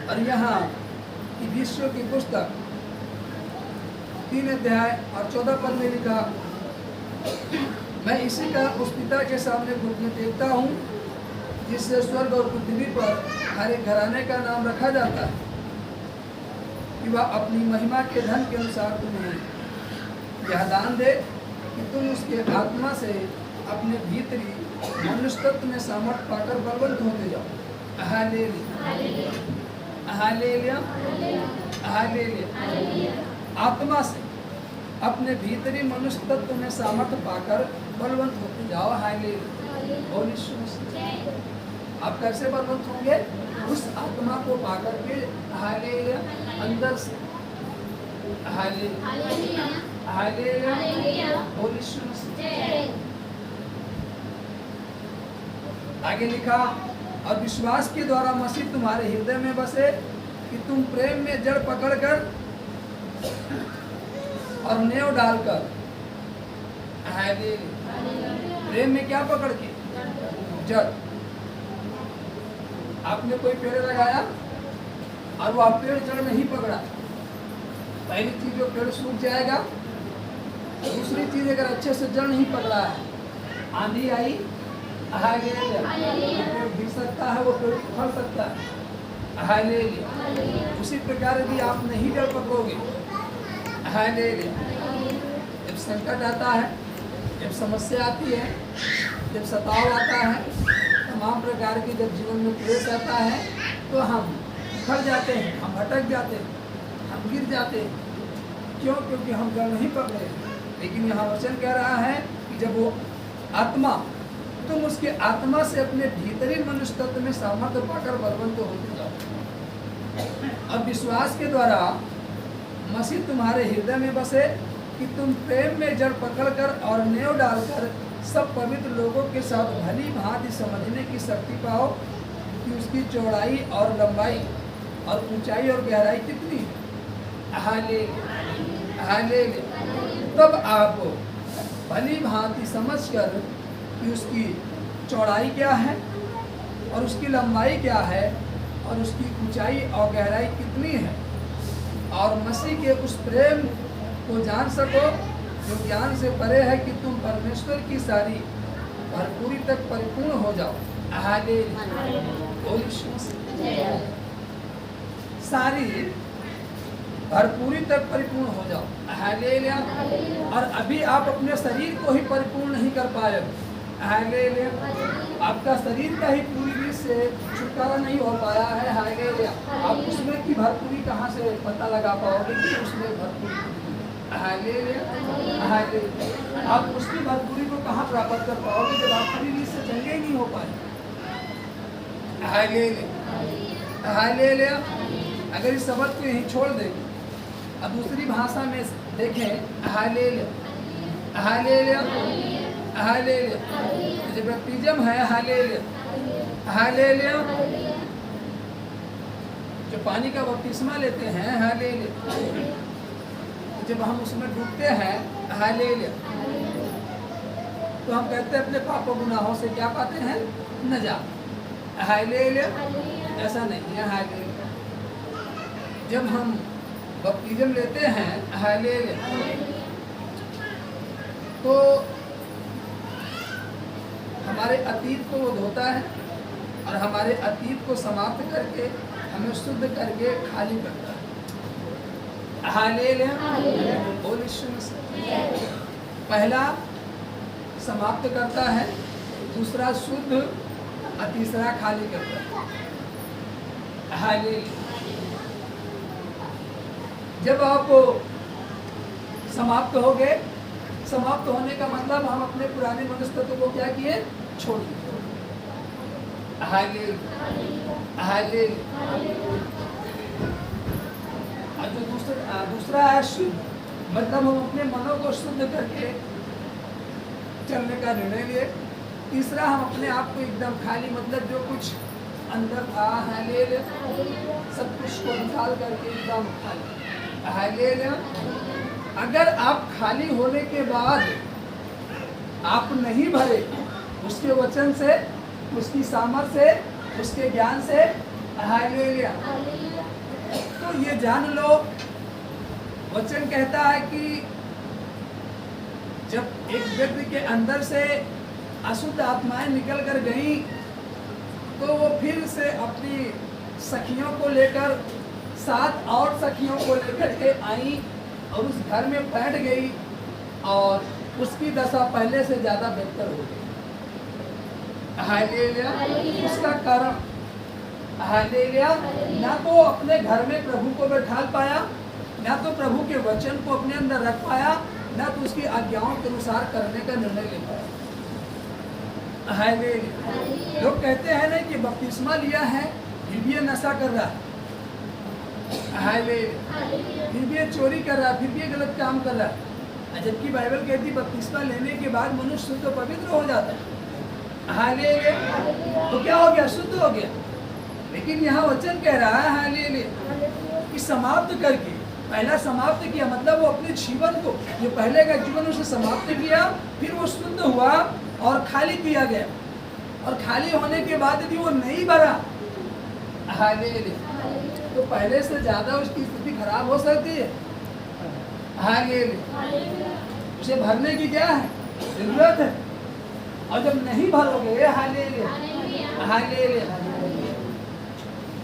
और यहाँ विश्व की पुस्तक 3 अध्याय और 14 पद में लिखा, मैं इसी का उस पिता के सामने घुटने टेकता हूँ जिससे स्वर्ग और पृथ्वी पर हर एक घराने का नाम रखा जाता है, कि वह अपनी महिमा के धन के अनुसार तुम्हें यह दान दे कि तुम उसके आत्मा से अपने भीतरी मनुष्य तत्व में सामर्थ पाकर बलवंत होते जाओ। हालेलुया। आत्मा से अपने भीतरी मनुष्य तत्व में सामर्थ्य पाकर बलवंत होते जाओ। हालेलुया। आप कैसे बलवंत होंगे? उस आत्मा को पाकर के। हालेलुया। अंदर से। हालेलुया। आगे लिखा, और विश्वास के द्वारा मसीह तुम्हारे हृदय में बसे कि तुम प्रेम में जड़ पकड़कर और नेव डालकर। प्रेम में क्या पकड़ के? जड़। आपने कोई पेड़ लगाया और वह पेड़ जड़ नहीं पकड़ा, पहली चीज जो पेड़ सूख जाएगा। दूसरी चीज, अगर अच्छे से जड़ नहीं पकड़ा है, आंधी आई, पेड़ गिर सकता है, वो पेड़ फल सकता है। हालेलुया। उसी प्रकार यदि आप नहीं जड़ पकड़ोगे, हालेलुया, जब संकट आता है, जब समस्या आती है, जब सताव आता है, तमाम प्रकार की जब जीवन में क्लेश आता है, तो हम उखड़ जाते हैं, हम भटक जाते हैं, हम गिर जाते हैं। क्यों? क्योंकि हम जड़ नहीं पकड़े। लेकिन यहाँ वचन कह रहा है कि जब वो आत्मा, तुम उसके आत्मा से अपने भीतरी मनुष्य तत्व में सामर्थ्य पाकर बलवंत होते जाओ। अब विश्वास के द्वारा मसीह तुम्हारे हृदय में बसे कि तुम प्रेम में जड़ पकड़कर और नेव डालकर सब पवित्र लोगों के साथ भली भांति समझने की शक्ति पाओ कि उसकी चौड़ाई और लंबाई और ऊंचाई और गहराई कितनी है। हालेलुया। तब आप भली भांति समझकर कि उसकी चौड़ाई क्या है और उसकी लंबाई क्या है और उसकी ऊंचाई और गहराई कितनी है, और मसीह के उस प्रेम को जान सको जो ज्ञान से परे है, कि तुम परमेश्वर की सारी भरपूरी तक परिपूर्ण हो जाओ। सारी भरपूरी तक परिपूर्ण हो जाओ। हालेलुया। और अभी आप अपने शरीर को ही परिपूर्ण नहीं कर पाए, हालेलुया। आपका शरीर का ही पूरी रीत से छुटकारा नहीं हो पाया है, हालेलुया। आप उसमें की भरपूरी कहाँ से पता लगा पाओगे कि उसमें भरपूरी, हालेलुया हालेलुया। आप उसकी भरपूरी को कहाँ प्राप्त कर पाओगे जब आप पूरी रीत से चंगे ही नहीं हो पाए, हालेलुया हालेलुया। अगर इस शब्द को यहीं छोड़ दें, अब दूसरी भाषा में देखें, हालेलुया हालेलुया हालेलुया। जब बैप्टिज्म है, हालेलुया हालेलुया, जो पानी का बपतिस्मा लेते हैं, हालेलुया, जब हम उसमें डूबते हैं, हालेलुया, तो हम कहते हैं अपने पापों गुनाहों से क्या पाते हैं, नजात, हालेलुया। ऐसा नहीं है, हालेलुया। जब हम बपतिस्म लेते हैं, हालेलुया, तो हमारे अतीत को वो धोता है और हमारे अतीत को समाप्त करके हमें शुद्ध करके खाली करता है, हालेलुया। बोल यीशु मसीह। पहला समाप्त करता है, दूसरा शुद्ध और तीसरा खाली करता है, हालेलुया। जब आप समाप्त हो गए, समाप्त होने का मतलब हम अपने पुराने मनुष्य तत्व को क्या किए, छोड़ दिए, हालेलुया हालेलुया। और जो दूसरा है शुद्ध, मतलब हम अपने मनों को शुद्ध करके चलने का निर्णय लिए। तीसरा, हम अपने आप को एकदम खाली, मतलब जो कुछ अंदर था, हालेलुया, सब कुछ को निकाल करके एकदम खाली, हालेलुया। अगर आप खाली होने के बाद आप नहीं भरे उसके वचन से, उसकी सामर्थ्य से, उसके ज्ञान से, हालेलुया, तो ये जान लो, वचन कहता है कि जब एक व्यक्ति के अंदर से अशुद्ध आत्माएं निकल कर गई, तो वो फिर से अपनी सखियों को लेकर, 7 और सखियों को लेकर के आई और उस घर में बैठ गई और उसकी दशा पहले से ज़्यादा बेहतर हो गई, हालेलुया। उसका कारण, हालेलुया, ना तो अपने घर में प्रभु को बैठा पाया, ना तो प्रभु के वचन को अपने अंदर रख पाया, ना तो उसकी आज्ञाओं के अनुसार करने का निर्णय ले पाया, हालेलुया। लोग कहते हैं ना कि बपतिस्मा लिया है फिर भी ये नशा कर रहा है, हालेलुया, फिर भी ये चोरी कर रहा है, फिर भी ये गलत काम कर रहा है, जबकि बाइबल कहती है बपतिस्मा लेने के बाद मनुष्य शुद्ध पवित्र हो जाता है, हालेलुया। तो क्या हो गया, शुद्ध हो गया। लेकिन यहाँ वचन कह रहा है, हालेलुया, कि समाप्त करके, पहला समाप्त किया, मतलब वो अपने जीवन को, जो पहले का जीवन उसे समाप्त किया, फिर वो शुद्ध हुआ और खाली किया गया, और खाली होने के बाद यदि वो नहीं भरा, हालेलुया, तो पहले से ज्यादा उसकी स्थिति खराब हो सकती है, हालेलुया। उसे भरने की क्या है, जरूरत है। और जब नहीं भरोगे, हालेलुया हालेलुया,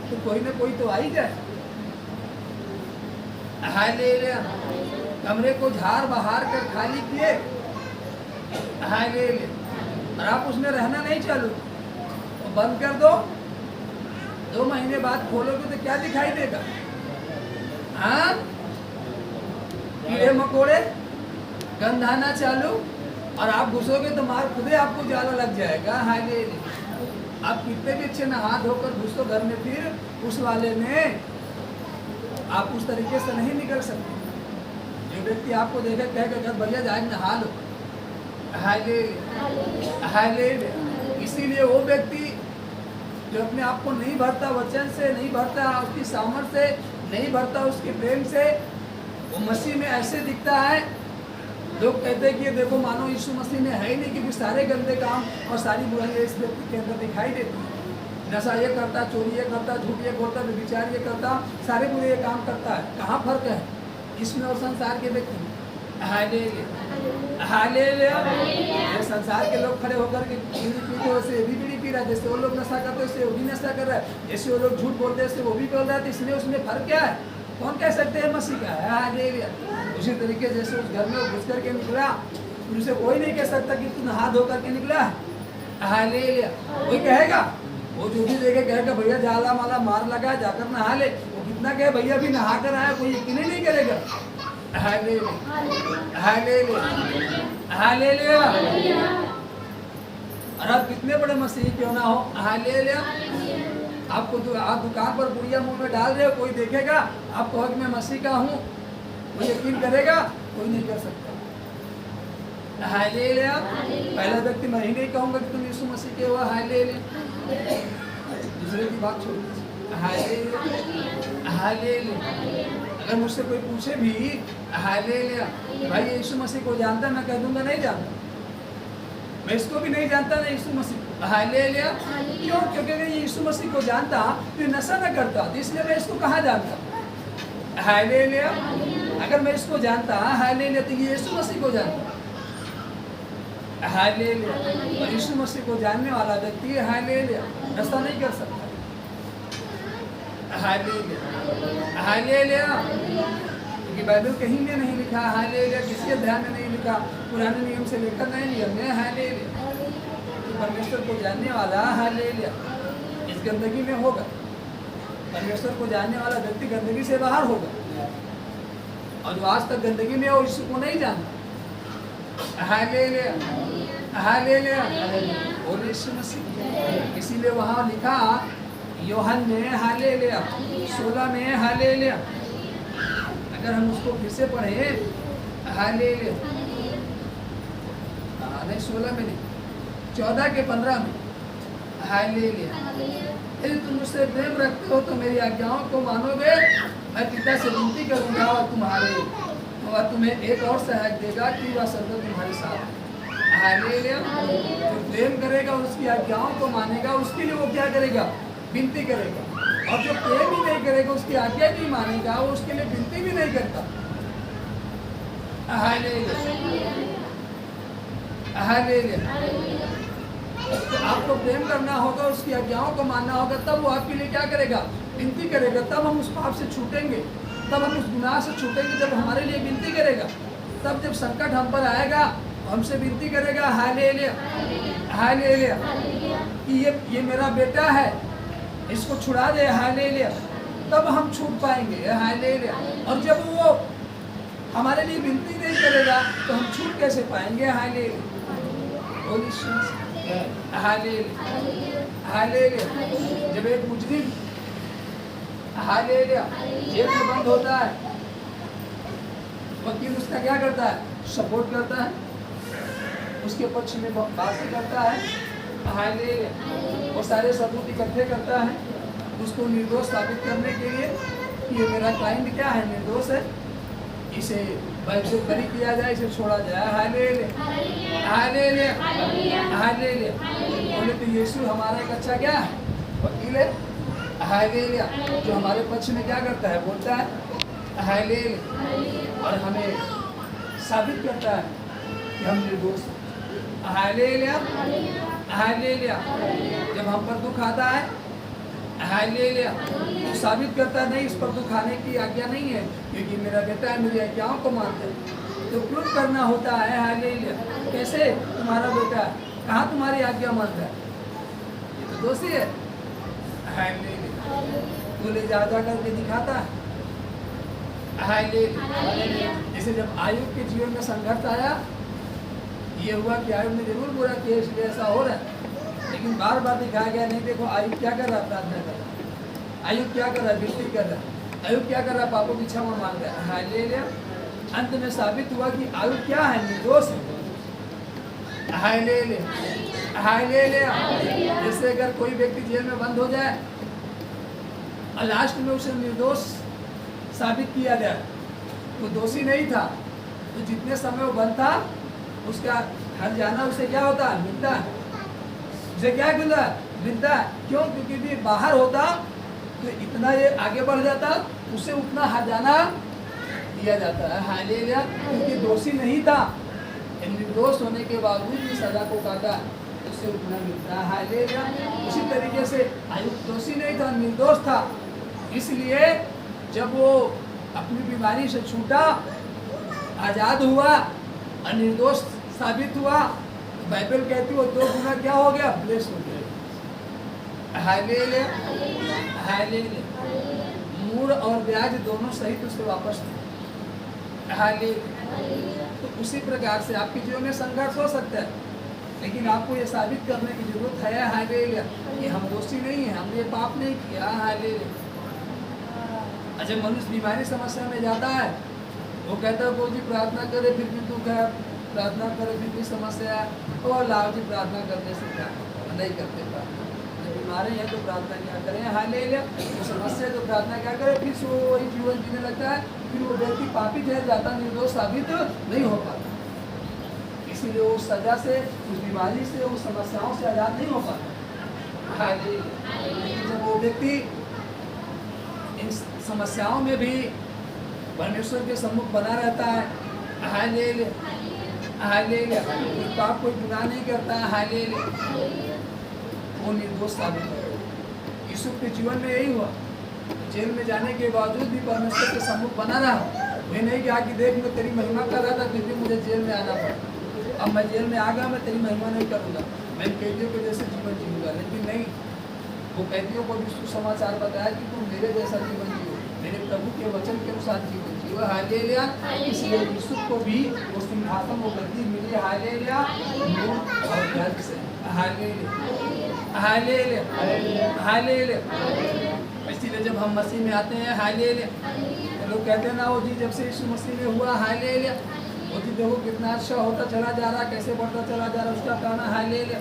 तो कोई ना कोई तो आ ही जाए, हालेलुया। कमरे को झाड़ बहार कर खाली किए, हालेलुया, और आप उसमें रहना नहीं चालू, तो बंद कर दो, 2 महीने बाद खोलोगे तो क्या दिखाई देगा, हाँ, कीड़े मकोड़े, गंध आना चालू, और आप घुसोगे तो मार खुदे आपको जाला लग जाएगा, हालेलुया। आप कितने भी अच्छे नहा धोकर घुसो घर में, फिर उस वाले में आप उस तरीके से नहीं निकल सकते। जो व्यक्ति आपको देखे कहेगा भैया जाए नहा लो, हालेलुया हालेलुया। इसीलिए वो व्यक्ति जो अपने आप को नहीं भरता, वचन से नहीं भरता, उसकी सामर्थ्य से नहीं भरता, उसके प्रेम से, वो मसीह में ऐसे दिखता है, लोग कहते हैं कि ये देखो मानो यीशु मसीह में है ही नहीं, क्योंकि सारे गंदे काम और सारी बुराइयां इस व्यक्ति के अंदर दिखाई देती है। नशा ये करता, चोरी ये करता, झूठ ये बोलता, व्यभिचार ये करता, सारे बुरे ये काम करता है। कहाँ फर्क है इसमें और संसार के व्यक्ति में, हालेलुया हालेलुया। संसार के लोग खड़े होकर के बीड़ी पीते हो, से भी बीड़ी पी रहा है, जैसे वो लोग नशा करते हैं वो भी नशा कर रहा है, जैसे वो लोग झूठ बोलते हैं वो भी बोल रहा है, तो इसलिए उसमें फर्क क्या है, कौन कह सकते हैं मसीह का है, हालेलुया। उसी तरीके जैसे उस घर में घुस करके निकला, फिर उसे कोई नहीं कह सकता कि तू नहा धो करके निकला है, हालेलुया। कोई कहेगा, वो जो भी देखे कहेगा भैया जाला माला मार लगा जाकर नहा ले, वो कितना कहे भैया भी नहा कर आया, कोई यकीन ही नहीं करेगा। Hallelujah hallelujah hallelujah. और आप कितने बड़े मसीही क्यों ना हो, हालेलुया, आपको आप दुकान पर बुढ़िया मुंह में डाल रहे हो, कोई देखेगा आप कहो कि मैं मसीह का हूँ, कोई यकीन करेगा? कोई नहीं कर सकता। हालेलुया। पहला व्यक्ति मैं ही नहीं कहूँगा कि तुम यीशु मसीह के हो, हालेलुया, दूसरे की बात छोड़ दीजिए। Hallelujah hallelujah. अगर मुझसे कोई पूछे भी हालेलुया भाई यीशु मसीह को जानता, मैं कह दूंगा नहीं जानता, मैं इसको भी नहीं जानता ना यीशु मसीह को, हालेलुया। क्यों? क्योंकि अगर ये यीशु मसीह को जानता तो नशा न करता, इसलिए मैं इसको कहाँ जानता, हालेलुया। अगर मैं इसको जानता, हालेलुया, तो ये यीशु मसीह को जानता, हालेलुया। और यीशु मसीह को जानने वाला व्यक्ति, हालेलुया, नशा नहीं कर सकता, हालेलुया हालेलुया। क्योंकि बाइबल कहीं में नहीं लिखा, हालेलुया, किसी अध्याय में नहीं लिखा, पुराने नियम से लेकर नए नियम में, हालेलुया। तो परमेश्वर को जानने वाला, हालेलुया, इस गंदगी में होगा। परमेश्वर को जानने वाला व्यक्ति गंदगी से बाहर होगा, और जो आज तक गंदगी में हो इसको नहीं जानता, हालेलुया हालेलुया, बोले यीशु मसीह। इसीलिए वहाँ लिखा यूहन्ना में, हालेलुया 16 में, हालेलुया। अगर हम उसको फिर से पढ़े, हालेलुया, नहीं 16 में नहीं, 14 के 15 में, हालेलुया। यदि तुम मुझसे प्रेम रखते हो तो मेरी आज्ञाओं को मानोगे, मैं पिता से विनती करूंगा और तुम्हें एक और सहायक देगा कि वह सदा तुम्हारे साथ है, हालेलुया। जो प्रेम करेगा उसकी आज्ञाओं को मानेगा, उसके लिए वो क्या करेगा, विनती करेगा। और जो प्रेम ही नहीं करेगा, उसकी आज्ञा नहीं मानेगा, वो उसके लिए विनती भी नहीं करता, हालेलुया हालेलुया। तो आपको प्रेम करना होगा, उसकी आज्ञाओं को मानना होगा, तब वो आपके लिए क्या करेगा, विनती करेगा। तब हम उस पाप से छूटेंगे, तब हम उस गुनाह से छूटेंगे, जब हमारे लिए विनती करेगा। तब जब संकट हम पर आएगा, हमसे विनती करेगा, हालेलुया हालेलुया, कि ये मेरा बेटा है, इसको छुड़ा दे, हालेलुया। तब हम छूट पाएंगे, हालेलुया। और जब वो हमारे लिए विनती नहीं करेगा तो हम छूट कैसे पाएंगे, हालेलुया हालेलुया हालेलुया। जब एक मुजरिम, हालेलुया, जेल में बंद होता है, वकील उसका क्या करता है, सपोर्ट करता है, उसके पक्ष में बात करता है, हालेलुया। वो सारे सबूत इकट्ठे करता है उसको निर्दोष साबित करने के लिए कि ये मेरा क्लाइंट क्या है, निर्दोष है, इसे से बरी किया जाए, इसे छोड़ा जाए, हालेलुया हालेलुया हालेलुया। बोले तो यीशु हमारा एक अच्छा क्या है, वकील है, हालेलुया, जो हमारे पक्ष में क्या करता है, बोलता है, हालेलुया, और हमें साबित करता है कि हम निर्दोष हैं, हालेलुया हालेलुया। जब हम पर दुख आता है, हालेलुया, तो साबित करता नहीं, इस पर दुख आने की आज्ञा नहीं है, क्योंकि मेरा बेटा है, मेरी आज्ञाओं को मानता है। तो प्रूफ करना होता है, हालेलुया, कैसे तुम्हारा बेटा है, कहाँ तुम्हारी आज्ञा मानता है, ये तो दोषी है, हालेलुया। तो ले जा करके दिखाता है, हालेलुया। जैसे जब आयुब के जीवन में संघर्ष आया, ये हुआ कि आयुब ने जरूर बुरा किया, इसलिए ऐसा हो रहा है, लेकिन बार बार दिखाया गया नहीं, देखो आयुब क्या कर रहा है, प्रार्थना कर रहा है, आयुब क्या कर रहा है, विनती कर रहा है, आयुब क्या कर रहा है, पापों की क्षमा मांग रहा है, हालेलुया। अंत में साबित हुआ कि आयुब क्या है, निर्दोष है, हालेलुया हालेलुया। जैसे अगर कोई व्यक्ति जेल में बंद हो जाए और लास्ट में उसे निर्दोष साबित किया जाए, वो दोषी नहीं था, तो जितने समय वो बंद था उसका हर जाना उसे क्या होता है, मिलता है, उसे क्या मिलता है। क्यों? क्योंकि भी बाहर होता तो इतना ये आगे बढ़ जाता, उसे उतना हर जाना दिया जाता है, हालेलुया, क्योंकि दोषी नहीं था, निर्दोष होने के बावजूद भी सजा को काटा, उसे उतना मिलता है, हालेलुया। उसी तरीके से आयुब दोषी नहीं था, निर्दोष था, इसलिए जब वो अपनी बीमारी से छूटा, आज़ाद हुआ और निर्दोष साबित हुआ, बाइबल कहती वो 2 गुना क्या हो गया, ब्लेस हो गया। Hallelujah, hallelujah. मूल और ब्याज दोनों सहित उससे वापस थे। हालेलुया। तो उसी प्रकार से आपके जीवन में संघर्ष हो सकता है, लेकिन आपको ये साबित करने की जरूरत है, हालेलुया, कि हम दोषी नहीं है, हमने ये पाप नहीं किया। हालेलुया। अच्छा, मनुष्य बीमारी समस्या में जाता है, वो कहता है वो जी प्रार्थना करे फिर भी दुख है, प्रार्थना करे फिर भी समस्या है, और लाओ जी प्रार्थना करने से क्या, नहीं करते प्रार्थना। जब बीमारी है तो प्रार्थना क्या करें, हालेलुया। तो समस्या तो प्रार्थना क्या करें, फिर से वो वही जीवन जीने लगता है, फिर वो व्यक्ति पापी ठहर जाता, निर्दोष साबित नहीं हो पाता। इसीलिए उस सजा से, उस बीमारी से, उस समस्याओं से आजाद नहीं हो पाता। हालेलुया। जब वो व्यक्ति इन समस्याओं में भी परमेश्वर के सम्मुख बना रहता है, हालेलुया, हालेलुया, कोई पाप कोई गुनाह नहीं करता है, हालेलुया, वो निर्दोष साबित हो। यूसुफ के जीवन में यही हुआ, जेल में जाने के बावजूद भी परमेश्वर के सम्मुख बना रहा। वे नहीं कहा कि देख मैं तेरी महिमा कर रहा था फिर भी मुझे जेल में आना पड़ा, अब मैं जेल में आ गया, मैं तेरी महिमा नहीं करूँगा, मैं कैदियों के जैसे जीवन जीऊँगा। लेकिन नहीं, वो कैदियों को भी सुसमाचार बताया कि तुम मेरे जैसा जीवन जियो, मेरे प्रभु के वचन के अनुसार जीवन जियो। हालेलुया। इसलिए यूसुफ को भी वो सिंहासन, वो गद्दी मिली, हालेलुया, मूल और ब्याज से। Hallelujah, hallelujah, hallelujah. इसीलिए जब हम मसीह में आते हैं, हालेलुया, तो लोग कहते हैं ना वो जी जब से यीशु मसीह में हुआ, हालेलुया, वो जी देखो कितना अच्छा होता चला जा रहा, कैसे बढ़ता चला जा रहा, उसका कहना हालेलुया।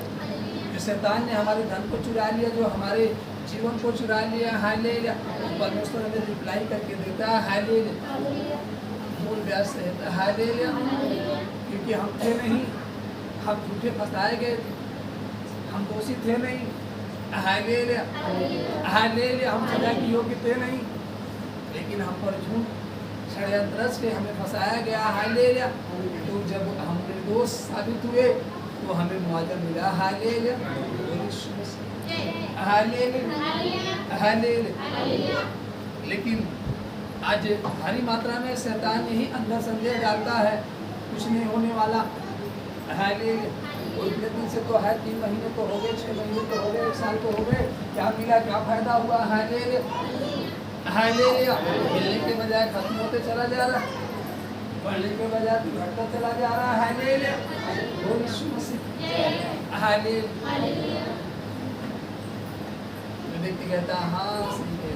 जो शैतान ने हमारे धन को चुरा लिया, जो हमारे जीवन को चुरा लिया, हालेलुया, परमेश्वर हमें रिप्लाई करके देता है, हालेलुया, मूल ब्याज से है, हालेलुया, क्योंकि हम थे नहीं, हम झूठे फंसाए गए, हम दोषी थे नहीं, हालेलुया, हालेलुया, हम सजा के योग्य थे नहीं, लेकिन हम पर झूठ षड्यंत्र से हमें फंसाया गया, हालेलुया। तो जब हम निर्दोष साबित हुए तो हमें मुआवजा मिला, हालेलुया, हालेलुया, हालेलुया। लेकिन आज भारी मात्रा में शैतान यही अंदर संदेह डालता है, कुछ नहीं होने वाला, हालेलुया, इतने दिन से तो है, 3 महीने तो हो गए, 6 महीने तो हो गए, 1 साल तो हो गए, क्या मिला, क्या फायदा हुआ, हालेलुया, हालेलुया। मिलने के बजाय खत्म होते चला जा रहा, बढ़ने के बजाय घटता चला जा रहा, हालेलुया, वो यीशु मसीह, हालेलुया। व्यक्ति कहता हाँ सही है,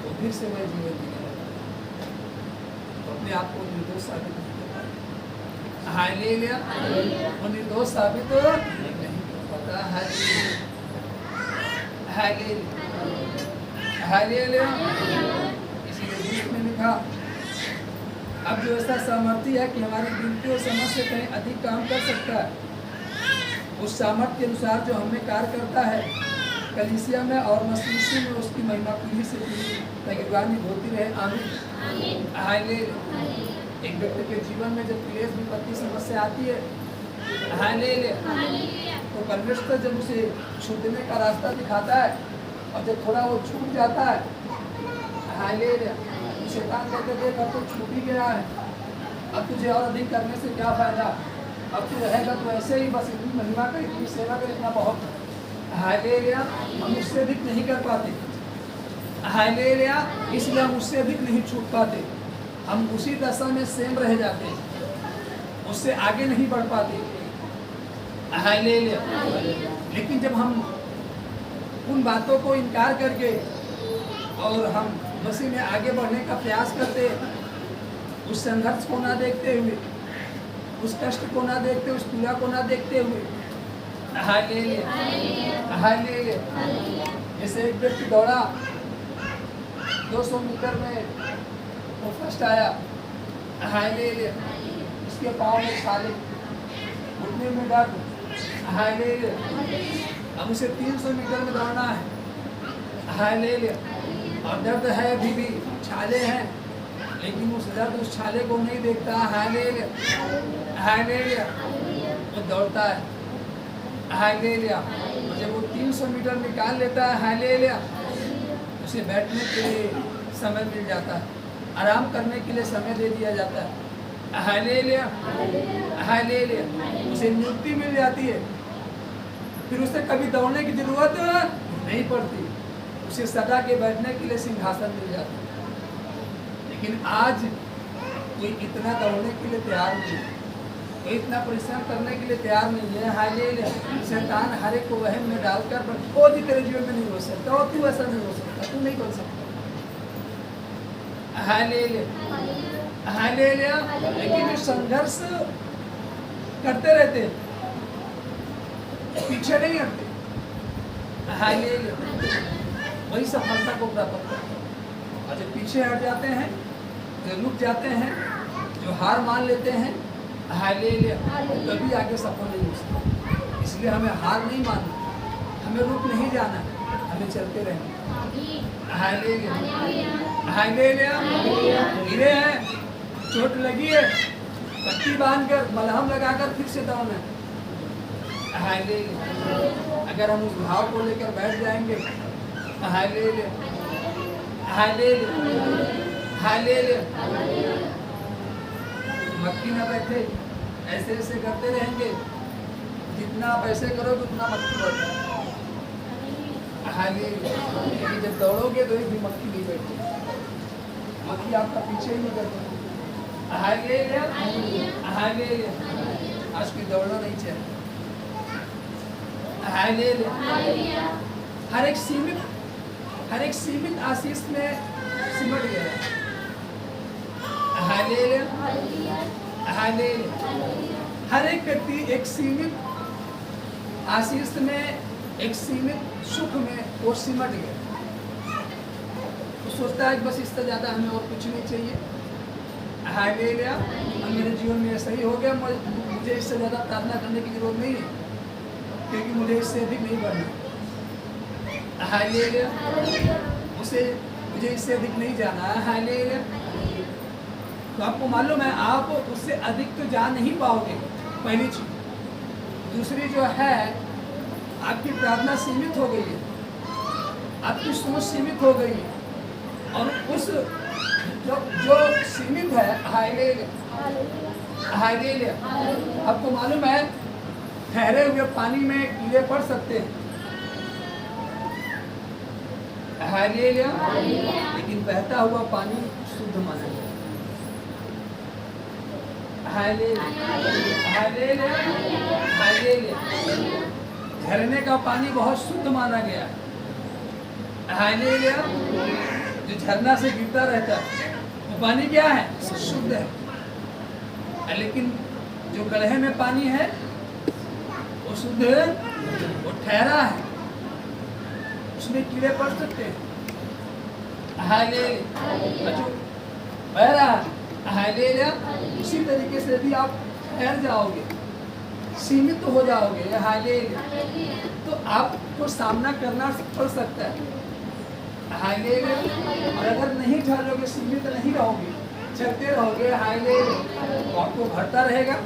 तो फिर से वह जीवन जीने लगा, तो अपने आप को निर्दोष साबित नहीं कर पाता, हालेलुया, वो निर्दोष साबित नहीं कर पाता, हालेलुया, हालेलुया, हालेलुया। इसीलिए गीत में लिखा, अब जो ऐसा सामर्थ्य है कि हमारी गिनती और समझ से कहीं अधिक काम कर सकता है, उस सामर्थ्य के अनुसार जो हमें कार्य करता है कलीसिया में और मसीह में, उसकी महिमा पीढ़ी से पीढ़ी निगरानी होती रहे, आमीन, हालेलुया। एक व्यक्ति के जीवन में जब क्लेश विपत्ति समस्या आती है, हालेलुया, तो परमेश्वर जब उसे छूटने का रास्ता दिखाता है, और जब थोड़ा वो छूट जाता है, हालेलुया, तो शैतान कहते देख अब तो छूट ही गया है, अब तुझे और अधिक करने से क्या फायदा, अब तू रहेगा तो ऐसे ही बस इतनी महिमा कर, इतनी सेवा कर, इतना बहुत है, हालेलुया। हम उससे अधिक नहीं कर पाते, हालेलुया, इसलिए हम उससे अधिक नहीं छूट पाते, हम उसी दशा में सेम रह जाते हैं, उससे आगे नहीं बढ़ पाते, हालेलुया। लेकिन जब हम उन बातों को इनकार करके और हम मसीह में आगे बढ़ने का प्रयास करते, उस संघर्ष को ना देखते हुए, उस कष्ट को ना देखते, उस पीड़ा को ना देखते हुए, हालेलुया, हालेलुया। जैसे एक व्यक्ति दौड़ा 200 मीटर में, वो फर्स्ट आया, हालेलुया, उसके पाँव में छाले, घुटने में दर्द, हालेलुया। अब उसे 300 मीटर में दौड़ना है, हालेलुया, और दर्द है अभी भी, छाले हैं, लेकिन उस दर्द उस छाले को नहीं देखता, हालेलुया, हालेलुया, वो दौड़ता है, हालेलुया। और जब वो 300 मीटर निकाल लेता है, हालेलुया, उसे बैठने के लिए समय मिल जाता है, आराम करने के लिए समय दे दिया जाता है। Hallelujah, hallelujah. उसे नियुक्ति मिल जाती है, फिर उसे कभी दौड़ने की जरूरत नहीं पड़ती, उसे सदा के बैठने के लिए सिंहासन मिल जाता है। लेकिन आज कोई इतना दौड़ने के लिए तैयार नहीं है, कोई इतना परिश्रम करने के लिए तैयार नहीं है। हालेलुया। शैतान हर एक को वहम में डालकर वो भी तेरे जीवन में नहीं हो सकता, और तू ऐसा नहीं हो सकता, तू नहीं बन सकता। Hallelujah, hallelujah. लेकिन जो संघर्ष करते रहते हैं, पीछे नहीं हटते, हालेलुया, वही सफलता को प्राप्त करते हैं। और जब पीछे हट जाते हैं, जो रुक जाते हैं, जो हार मान लेते हैं, हालेलुया, कभी आगे सफल नहीं हो सकते। इसलिए हमें हार नहीं मानना, हमें रुक नहीं जाना, हमें चलते रहना। Hallelujah, hallelujah. गिरे हैं, चोट लगी है, पट्टी बांधकर मलहम लगाकर फिर से दौड़ना। हालेलुया। अगर हम उस भाव को लेकर बैठ जाएंगे, हालेलुया, हालेलुया, हालेलुया। मक्खी न बैठे, ऐसे ऐसे करते रहेंगे, जितना आप ऐसे करोगे उतना मक्खी बढ़ता है। हालेलुया। लेकिन जब दौड़ोगे तो एक भी मक्खी नहीं बैठती, मक्खी आपका पीछे ही नहीं करती। Hallelujah, hallelujah. आज कोई दौड़ना नहीं चाहिए। हालेलुया। हर एक सीमित आशीष में सिमट गया है। Hallelujah, hallelujah. हर एक व्यक्ति एक सीमित आशीष में, एक सीमित सुख में वो सिमट गया। वो सोचता है कि बस इससे ज़्यादा हमें और कुछ नहीं चाहिए। हालेलुया। और मेरे जीवन में ऐसा ही हो गया, मुझे इससे ज़्यादा प्रार्थना करने की जरूरत नहीं है, क्योंकि मुझे इससे अधिक नहीं बढ़ना। हालेलुया। मुझे इससे अधिक नहीं जाना है। हालेलुया। तो आपको मालूम है, आप उससे अधिक तो जा नहीं पाओगे, पहली चीज। दूसरी जो है, आपकी प्रार्थना सीमित हो गई है, आपकी सोच सीमित हो गई है, और उस जो सीमित है, हालेलुया, हालेलुया। आपको मालूम है, ठहरे हुए पानी में कीड़े पड़ सकते हैं। हालेलुया। लेकिन बहता हुआ पानी शुद्ध माना गया। Hallelujah, hallelujah, hallelujah. झरने का पानी बहुत शुद्ध माना गया। हालेलुया। जो झरना से गिरता रहता है वो पानी क्या है? शुद्ध है। लेकिन जो गड्ढे में पानी है वो शुद्ध है, वो ठहरा है, उसमें कीड़े पड़ सकते हैं। हालेलुया। जो बह रहा है, हालेलुया। उसी तरीके से यदि आप ठहर जाओगे, सीमित हो जाओगे, हालेलुया, तो आपको सामना करना पड़ सकता है। हालेलुया। और अगर नहीं ठहरोगे, सीमित नहीं रहोगे, चलते रहोगे, हालेलुया, तो आपको भरता रहेगा,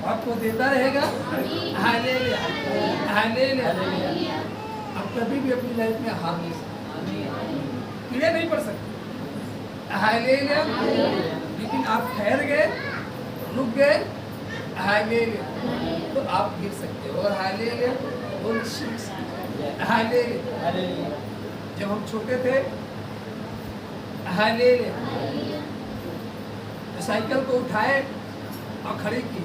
आपको देता रहेगा। Hallelujah, hallelujah. आप कभी भी अपनी लाइफ में हार नहीं सकते, कीड़े नहीं पड़ सकते। हालेलुया। लेकिन आप ठहर गए, रुक गए, हालेलुया, तो आप गिर सकते हो। और हालेलुया, वो निश्चित। हालेलुया। जब हम छोटे थे, हालेलुया, तो साइकिल को उठाए और खड़ी की,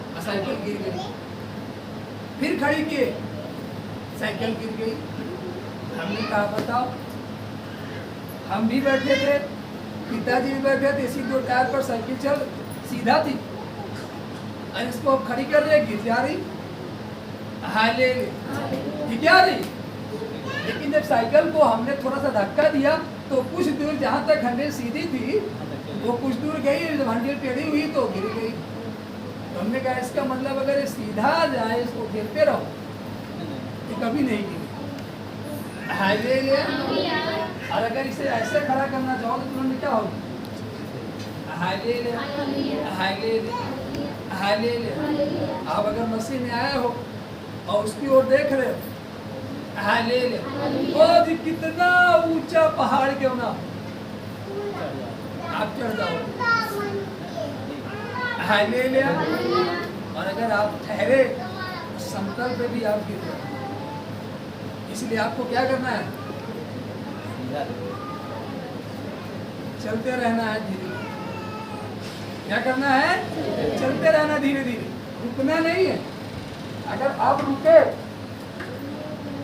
और साइकिल गिर गई, फिर खड़ी किए, साइकिल गिर गई। हमने कहा बताओ, हम भी बैठे थे, पिताजी भी बैठे थे, इसी 2 टायर पर साइकिल चल सीधा थी, और इसको अब खड़ी कर रहे, गिर जा रही। हालेलुया, गिर जा रही। लेकिन जब साइकिल को हमने थोड़ा सा धक्का दिया तो कुछ दूर, जहाँ तक हंड्रेड सीधी थी वो कुछ दूर गई, जब 100 टेढ़ी हुई तो गिर गई। तो हमने कहा इसका मतलब अगर ये सीधा जाए, इसको गिरते रहो तो कभी नहीं गिरी। हालेलुया। और अगर इसे ऐसे खड़ा करना चाहो तो तुरंत क्या होगा? Hallelujah, hallelujah, hallelujah. आप अगर मसीह में आए हो और उसकी ओर देख रहे हो, हालेलुया, वो भी कितना ऊंचा पहाड़ क्यों ना हो, आप चढ़ जाओगे। हालेलुया। और अगर आप ठहरे तो समतल पे भी आप गिर जाओगे। इसलिए आपको क्या करना है? चलते रहना है धीरे धीरे। क्या करना है? चलते रहना धीरे धीरे, रुकना नहीं है। अगर आप रुके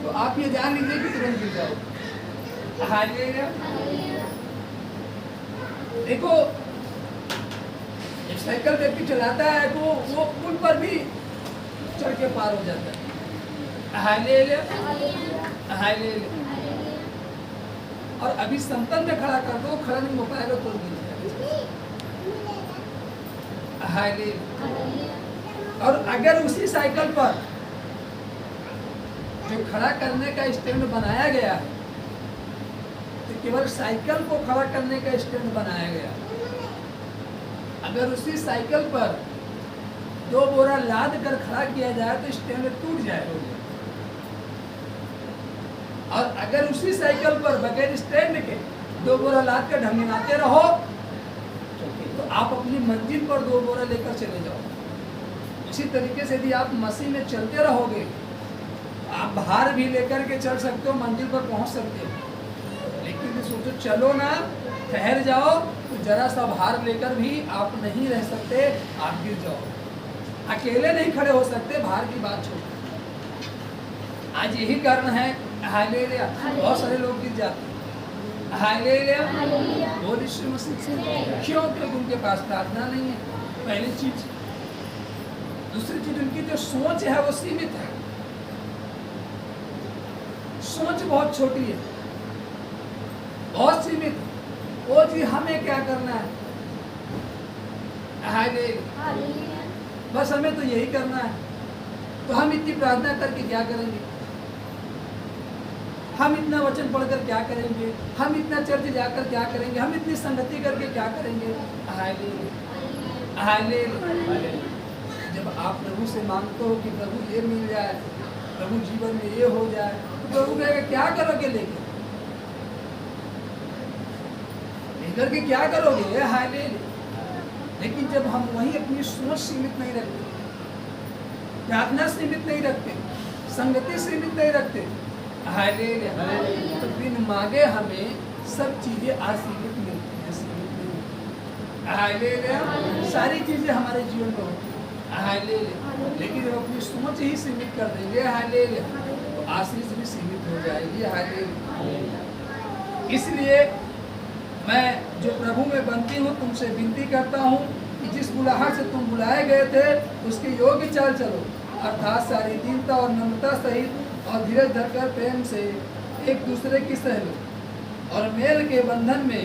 तो आप ये जान लीजिए कि तुरंत गिर जाओगे। हालेलुया। देखो, एक साइकिल व्यक्ति चलाता है तो वो पुल पर भी चढ़ के पार हो जाता है। हालेलुया। हालेलुया। और अभी समतल में खड़ा कर दो, खड़ा नहीं हो पाएगा तो गिर जाएगा। हालेलुया। और अगर उसी साइकिल पर जो खड़ा करने का स्टैंड बनाया गया है, तो केवल साइकिल को खड़ा करने का स्टैंड बनाया गया। अगर उसी साइकिल पर 2 बोरा लाद कर खड़ा किया जाए तो स्टैंड टूट जाएगा। और अगर उसी साइकिल पर बगैर स्टैंड के 2 बोरा लाद कर ढंगनाते रहो तो आप अपनी मंजिल पर 2 बोरा लेकर चले जाओ। इसी तरीके से यदि आप मसीह में चलते रहोगे, आप भार भी लेकर के चल सकते हो, मंजिल पर पहुंच सकते हो। लेकिन सोचो चलो ना, ठहर जाओ तो जरा सा भार लेकर भी आप नहीं रह सकते, आप गिर जाओ। अकेले नहीं खड़े हो सकते, भार की बात छोड़। आज यही कारण है हालेलुया, बहुत सारे लोग गिर जाते हैं। हालेलुया। बोल यीशु मसीह से। क्यों? क्योंकि उनके पास प्रार्थना नहीं है, पहली चीज। दूसरी चीज, उनकी जो सोच है वो सीमित है। सोच बहुत छोटी है, बहुत सीमित। वो जी हमें क्या करना है? हालेलुया। बस हमें तो यही करना है, तो हम इतनी प्रार्थना करके क्या करेंगे? हम इतना वचन पढ़कर क्या करेंगे? हम इतना चर्च जाकर क्या करेंगे? हम इतनी संगति करके क्या करेंगे? हालेलुया। हालेलुया। जब आप प्रभु से मांगते हो कि प्रभु ये मिल जाए, प्रभु जीवन में ये हो जाए, तो प्रभु कहेगा क्या करोगे लेकर के क्या करोगे? हालेलुया। लेकिन जब हम वहीं अपनी सोच सीमित नहीं रखते, प्रार्थना सीमित नहीं रखते, संगति सीमित नहीं रखते, हालेलुया, तो बिन मांगे हमें सब चीजें असीमित मिलती हैं, सीमित नहीं। हालेलुया। सारी चीजें हमारे जीवन में होती हैं। हालेलुया। लेकिन जब अपनी सोच ही सीमित कर देंगे, हालेलुया, तो आशीष भी सीमित हो जाएगी। हालेलुया। इसलिए मैं जो प्रभु में बनती हूँ, तुमसे विनती करता हूँ कि जिस बुलाहट से तुम बुलाए गए थे उसके योग्य चाल चलो, अर्थात सारी दीनता और नम्रता सहित और धीरज धरकर प्रेम से एक दूसरे की सह लो और मेल के बंधन में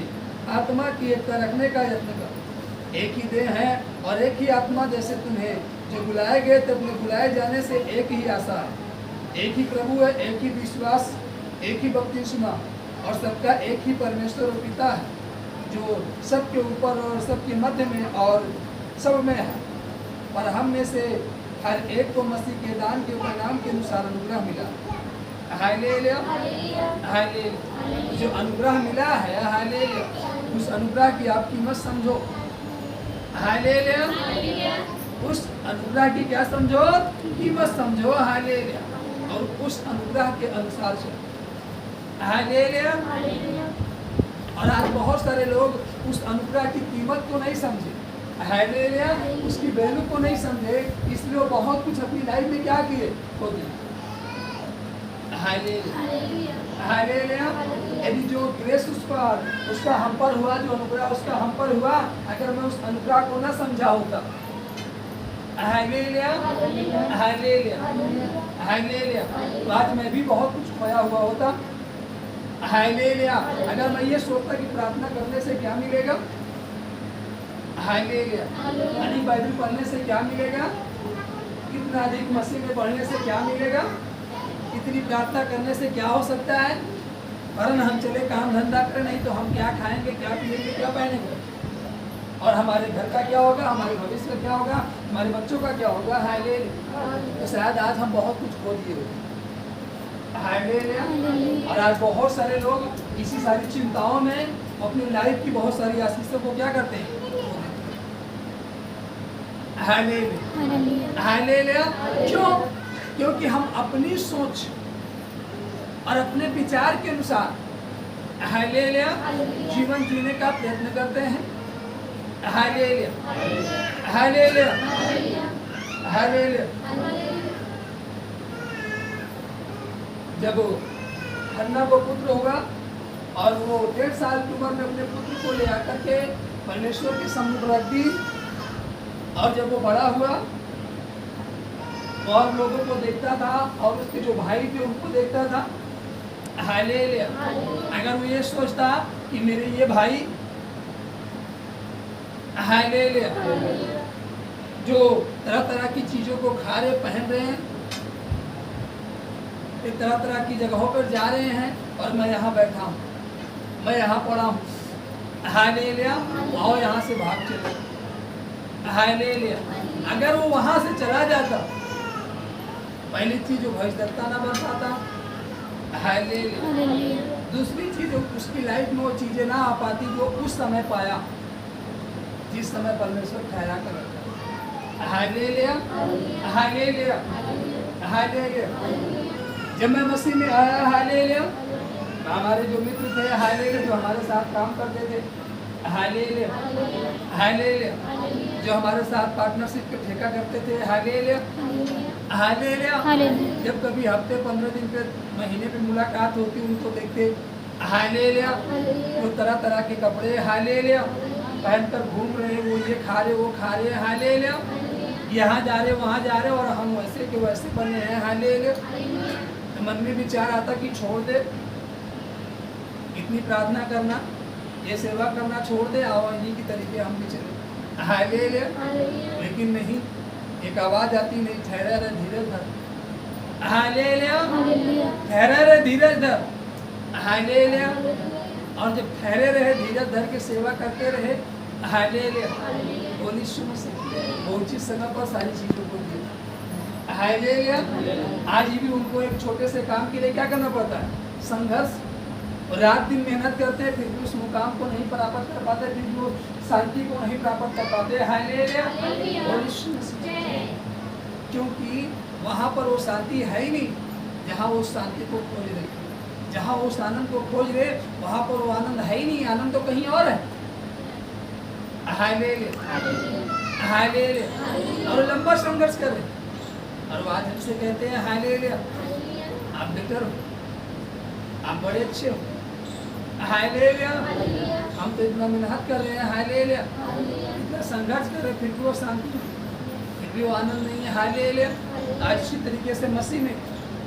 आत्मा की एकता रखने का यत्न करो। एक ही देह है और एक ही आत्मा, जैसे तुम्हें जो बुलाए गए थे अपने बुलाए जाने से एक ही आशा है, एक ही प्रभु है, एक ही विश्वास, एक ही बपतिस्मा और सबका एक ही परमेश्वर और पिता है, जो सबके ऊपर और सबके मध्य में और सब में है। और हम में से हर एक को मसीह के दान के परिणाम के अनुसार अनुग्रह मिला। हालेलुया। हालेलुया। जो अनुग्रह मिला है, हालेलुया, उस अनुग्रह की आप कीमत समझो। हालेलुया। उस अनुग्रह की क्या समझो? कीमत समझो। हालेलुया। और उस अनुग्रह के अनुसार चलो। हालेलुया। और आज बहुत सारे लोग उस अनुग्रह की कीमत को नहीं समझे, हालेलुया, उसकी वैल्यू को नहीं समझे, इसलिए वो बहुत कुछ अपनी लाइफ में क्या किए, खो दिए। हालेलुया। हालेलुया। यदि जो ग्रेस उसका हम पर हुआ, जो अनुग्रह उसका हम पर हुआ, अगर मैं उस अनुग्रह को ना समझा होता, हालेलुया, हालेलुया, हालेलुया, तो आज मैं भी बहुत कुछ खोया हुआ होता। हालेलुया। अगर मैं ये सोचता कि प्रार्थना करने से क्या मिलेगा, हालेलुया, अधिक बाइबल पढ़ने से क्या मिलेगा, कितना अधिक मसीह में बढ़ने से क्या मिलेगा, इतनी प्रार्थना करने से क्या हो सकता है, वरन हम चले काम धंधा करें, नहीं तो हम क्या खाएंगे, क्या पिएंगे, क्या पहनेंगे, और हमारे घर का क्या होगा, हमारे भविष्य का क्या होगा, हमारे बच्चों का क्या होगा। हालेलुया। तो शायद आज हम बहुत कुछ खो दिए होंगे। हालेलुया। और आज बहुत सारे लोग इसी सारी चिंताओं में अपनी लाइफ की बहुत सारी आशीषों को क्या करते हैं, हालेलुया हालेलुया। क्यों? क्योंकि हम अपनी सोच और अपने विचार के अनुसार हालेलुया जीवन जीने का प्रयत्न करते हैं। Hallelujah hallelujah hallelujah. जब हन्ना को पुत्र होगा और वो 1.5 साल की उम्र में अपने पुत्र को ले आकर के परमेश्वर के सम्मुख रख दी, और जब वो बड़ा हुआ और लोगों को देखता था और उसके जो भाई थे उनको देखता था, हालेलुया। अगर वो ये सोचता कि मेरे ये भाई हालेलुया जो तरह तरह की चीजों को खा रहे पहन रहे हैं, तरह तरह की जगहों पर जा रहे हैं, और मैं यहाँ बैठा हूँ, मैं यहाँ पड़ा हूँ, हालेलुया, आओ यहाँ से भाग चले, हालेलुया। अगर वो वहाँ से चला जाता, पहली चीज वो भविष्यवक्ता ना बन पाता, हालेलुया। दूसरी चीज उसकी लाइफ में वो चीजें ना आ पाती जो उस समय पाया, जिस समय परमेश्वर ठहरा कर रखा। Hallelujah hallelujah hallelujah. जब मैं मसीह में आया, हालेलुया, हमारे जो मित्र थे, हालेलुया, जो हमारे साथ काम करते थे, हालेलुया हालेलुया, जो हमारे साथ पार्टनरशिप पे ठेका करते थे, हालेलुया हालेलुया। जब कभी हफ्ते 15 दिन पे महीने पे मुलाकात होती, उनको देखते, हालेलुया, वो तरह तरह के कपड़े हालेलुया पहनकर घूम रहे, वो ये खा रहे, वो खा रहे, हालेलुया, यहाँ जा रहे, वहाँ जा रहे, और हम वैसे के वैसे बने हैं, हालेलुया। तो मन में विचार आता कि छोड़ दे, इतनी प्रार्थना करना, ये सेवा करना छोड़ दे, आओ इन्हीं की तरीके हम भी चले, हालेलुया। लेकिन नहीं, एक आवाज आती, नहीं, ठहरा रहे, धीरज धर, हालेलुया, ठहरा रहे, धीरज धर, हालेलुया। और जब ठहरे रहे, धीरज धर के सेवा करते रहे, हालेलुया, होली शुभ से वो उचित समय पर सारी चीजों को दी, हालेलुया। आज भी उनको एक छोटे से काम के लिए क्या करना पड़ता है, संघर्ष, और रात दिन मेहनत करते हैं, फिर भी उस मुकाम को नहीं प्राप्त कर पाते, फिर भी वो शांति को नहीं प्राप्त कर पाते, हालेलुया, होली शुभ से। क्योंकि वहाँ पर वो शांति है ही नहीं जहाँ वो शांति को खोज रहे, जहाँ वो उस आनंद को खोज रहे, वहाँ पर वो आनंद है ही नहीं, आनंद तो कहीं और है, हालेलुया हालेलुया। और लंबा संघर्ष कर रहे, और वो आज हमसे कहते हैं, हालेलुया, आप बेटर हो, आप बड़े अच्छे हो, हालेलुया, हम तो इतना मेहनत कर रहे हैं, हालेलुया, इतना संघर्ष कर रहे, फिर भी वो शांति, फिर भी वो आनंद नहीं है, हालेलुया। आज इसी तरीके से मसीह में,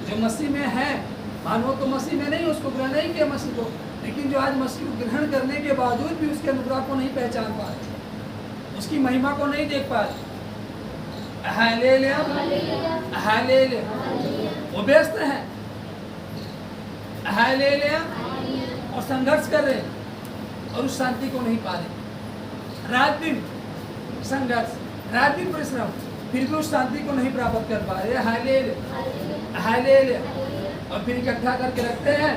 जो मसीह में है, मानो तो मसीह में नहीं, उसको ग्रहण नहीं किया मसीह को, लेकिन जो आज मसीह को ग्रहण करने के बावजूद भी उसके अनुग्रह को नहीं पहचान पा रहे, उसकी महिमा को नहीं देख पा रहे, हालेलुया हालेलुया, वो व्यस्त है, हालेलुया, और संघर्ष कर रहे हैं, और उस शांति को नहीं पा रहे, रात दिन संघर्ष, रात दिन परिश्रम, फिर भी उस शांति को नहीं प्राप्त कर पा रहे, हालेलुया हालेलुया। और फिर इकट्ठा करके रखते हैं,